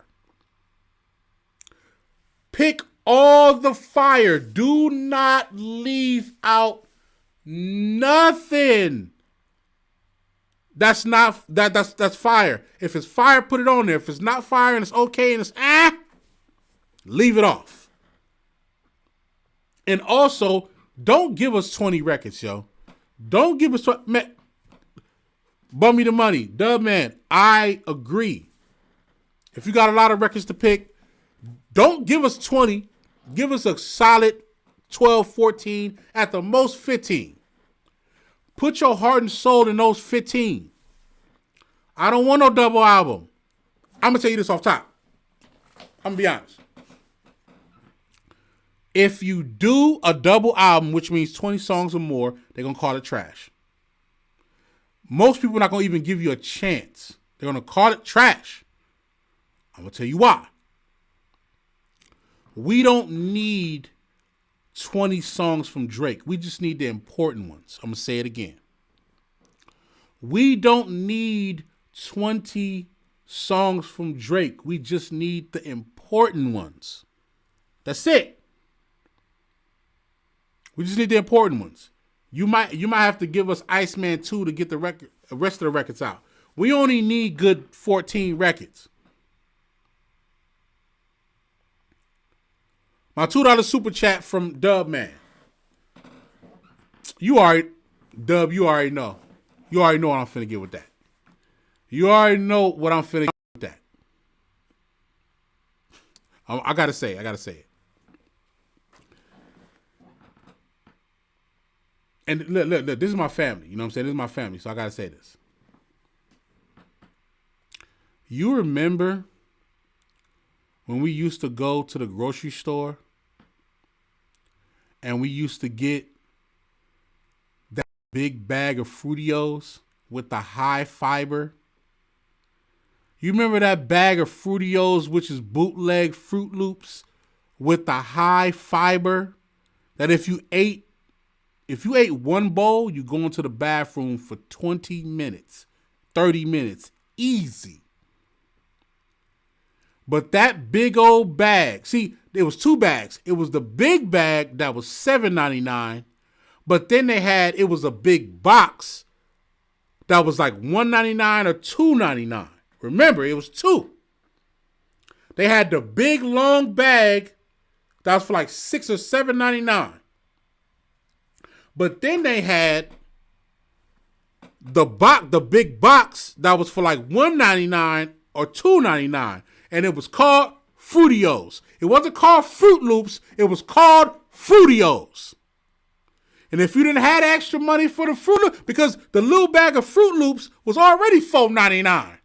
Pick all the fire. Do not leave out nothing. That's fire. If it's fire, put it on there. If it's not fire and it's okay and it's leave it off. And also, don't give us 20 records, yo. Don't give us 20. Man, Bum Me the Money. Dub man, I agree. If you got a lot of records to pick, don't give us 20. Give us a solid 12, 14, at the most 15. Put your heart and soul in those 15. I don't want no double album. I'm going to tell you this off top. I'm going to be honest. If you do a double album, which means 20 songs or more, they're going to call it trash. Most people are not going to even give you a chance. They're going to call it trash. I'm going to tell you why. We don't need 20 songs from Drake. We just need the important ones. I'm going to say it again. We don't need 20 songs from Drake. We just need the important ones. That's it. We just need the important ones. You might have to give us Iceman 2 to get the rest of the records out. We only need good 14 records. My $2 super chat from Dub Man. Dub, you already know. You already know what I'm finna get with that. You already know what I'm finna get with that. I gotta say it. And look, this is my family. You know what I'm saying? This is my family, so I gotta say this. You remember when we used to go to the grocery store and we used to get that big bag of Fruitios with the high fiber? You remember that bag of Fruitios, which is bootleg Fruit Loops with the high fiber, that if you ate one bowl, you go into the bathroom for 20 minutes, 30 minutes, easy. But that big old bag, see, there was 2 bags. It was the big bag that was $7.99, but then it was a big box that was like $1.99 or $2.99. Remember, it was 2. They had the big long bag that was for like $6 or $7.99. But then they had the big box that was for like $1.99 or $2.99. And it was called Fruitios. It wasn't called Fruit Loops. It was called Fruitios. And if you didn't have extra money for the Fruit Loops, because the little bag of Fruit Loops was already $4.99.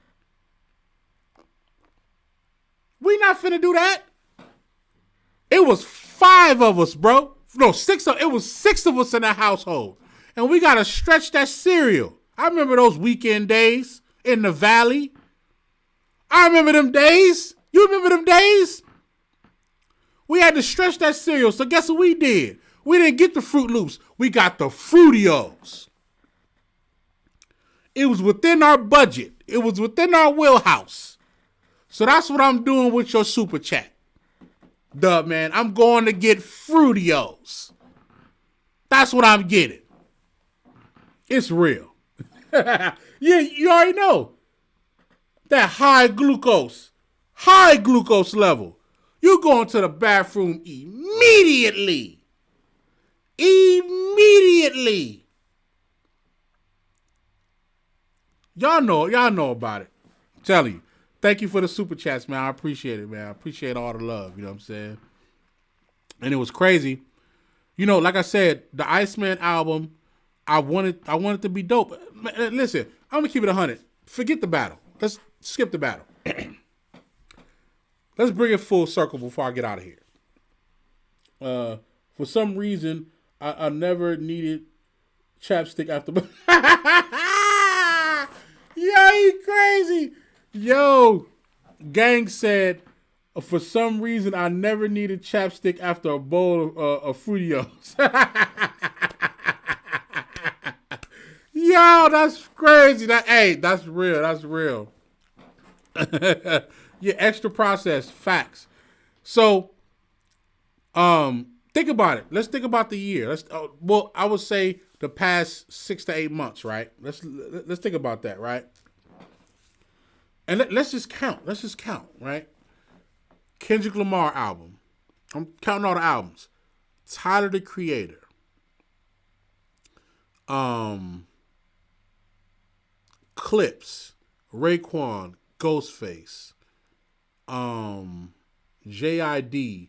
We not finna do that. It was 5 of us, bro. No, 6 of it was 6 of us in the household. And we gotta stretch that cereal. I remember those weekend days in the valley. I remember them days. You remember them days? We had to stretch that cereal. So guess what we did? We didn't get the Fruit Loops. We got the Fruitios. It was within our budget. It was within our wheelhouse. So that's what I'm doing with your super chat. Duh, man. I'm going to get Fruitios. That's what I'm getting. It's real. Yeah, you already know. That high glucose level. You going to the bathroom immediately. Immediately. Y'all know about it. I'm telling you. Thank you for the super chats, man. I appreciate it, man. I appreciate all the love. You know what I'm saying? And it was crazy. You know, like I said, the Iceman album, I wanted to be dope. Listen, I'm gonna keep it 100. Forget the battle. Let's skip the battle. Let's bring it full circle before I get out of here. For some reason, I never needed chapstick after. Yo, he crazy. Yo, Gang said, for some reason, I never needed chapstick after a bowl of Fruitios. Yo, that's crazy. That's real. That's real. Yeah, extra processed facts. So, think about it. Let's think about the year. I would say the past 6 to 8 months, right? Let's think about that, right? And let's just count. Let's just count, right? Kendrick Lamar album. I'm counting all the albums. Tyler, the Creator. Clips. Raekwon. Ghostface. JID.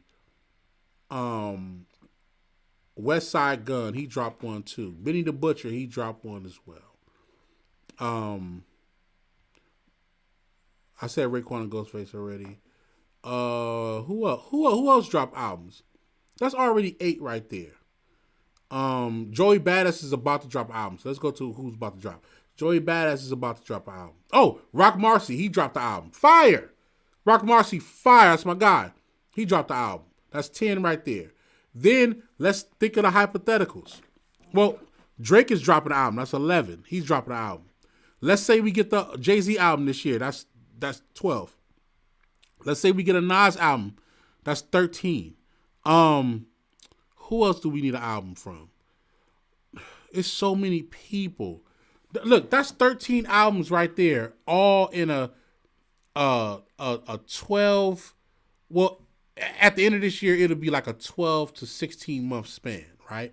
West Side Gun. He dropped one too. Benny the Butcher. He dropped one as well. I said Raekwon and Ghostface already. Who else? Who else dropped albums? That's already 8 right there. Joey Badass is about to drop albums. Let's go to who's about to drop. Joey Badass is about to drop an album. Oh, Rock Marcy, he dropped the album. Fire! Rock Marcy, fire. That's my guy. He dropped the album. That's 10 right there. Then let's think of the hypotheticals. Well, Drake is dropping an album. That's 11. He's dropping an album. Let's say we get the Jay-Z album this year. That's 12. Let's say we get a Nas album. That's 13. Who else do we need an album from? It's so many people. Look, that's 13 albums right there, all in a 12. Well, at the end of this year, it'll be like a 12 to 16 month span, right?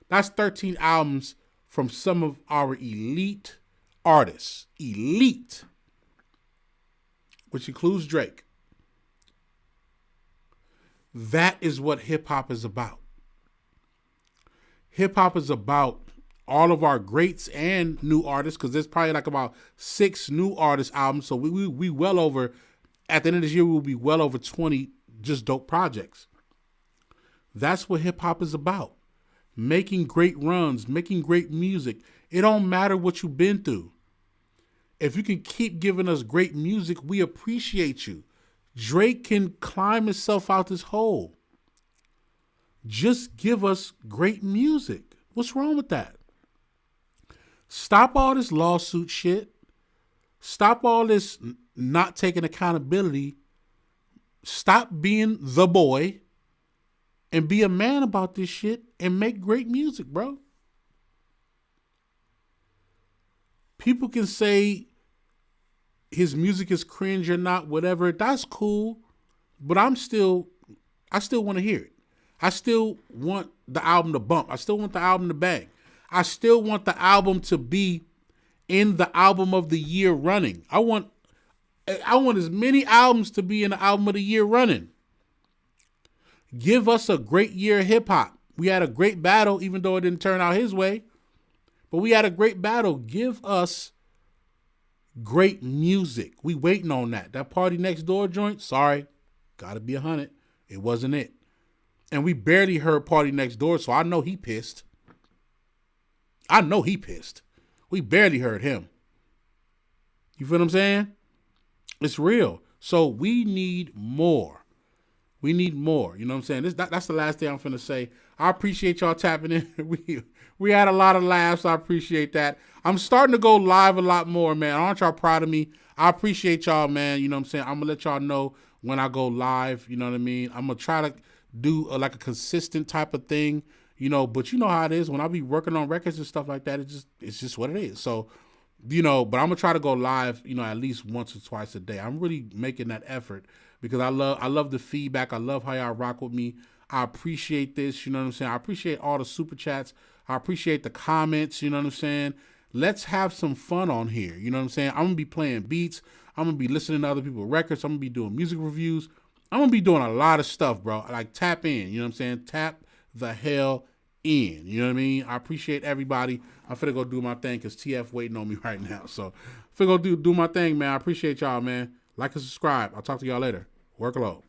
That's 13 albums from some of our elite artists. Elite. Which includes Drake. That is what hip-hop is about. Hip-hop is about all of our greats and new artists, because there's probably like about 6 new artist albums. So we well over, at the end of this year, we'll be well over 20 just dope projects. That's what hip-hop is about. Making great runs, making great music. It don't matter what you've been through. If you can keep giving us great music, we appreciate you. Drake can climb himself out this hole. Just give us great music. What's wrong with that? Stop all this lawsuit shit. Stop all this not taking accountability. Stop being the boy and be a man about this shit and make great music, bro. People can say his music is cringe or not, whatever. That's cool. But I still want to hear it. I still want the album to bump. I still want the album to bang. I still want the album to be in the album of the year running. I want as many albums to be in the album of the year running. Give us a great year of hip hop. We had a great battle, even though it didn't turn out his way. But we had a great battle. Give us great music. We waiting on that. That Party Next Door joint, sorry, gotta be 100. It wasn't it. And we barely heard Party Next Door, so I know he pissed. We barely heard him. You feel what I'm saying? It's real. So we need more. We need more. You know what I'm saying? That's the last thing I'm finna say. I appreciate y'all tapping in. We had a lot of laughs. I appreciate that. I'm starting to go live a lot more, man. Aren't y'all proud of me? I appreciate y'all, man. You know what I'm saying? I'm gonna let y'all know when I go live. You know what I mean? I'm gonna try to do like a consistent type of thing. You know, but you know how it is when I be working on records and stuff like that. It's just what it is. So, you know, but I'm gonna try to go live, you know, at least once or twice a day. I'm really making that effort because I love the feedback. I love how y'all rock with me. I appreciate this, you know what I'm saying? I appreciate all the super chats. I appreciate the comments, you know what I'm saying? Let's have some fun on here, you know what I'm saying? I'm gonna be playing beats. I'm gonna be listening to other people's records. I'm gonna be doing music reviews. I'm gonna be doing a lot of stuff, bro. Like tap in, you know what I'm saying? Tap the hell in, you know what I mean? I appreciate everybody. I'm finna go do my thing because TF waiting on me right now. So I'm finna go do my thing, man. I appreciate y'all, man. Like and subscribe. I'll talk to y'all later. Work low.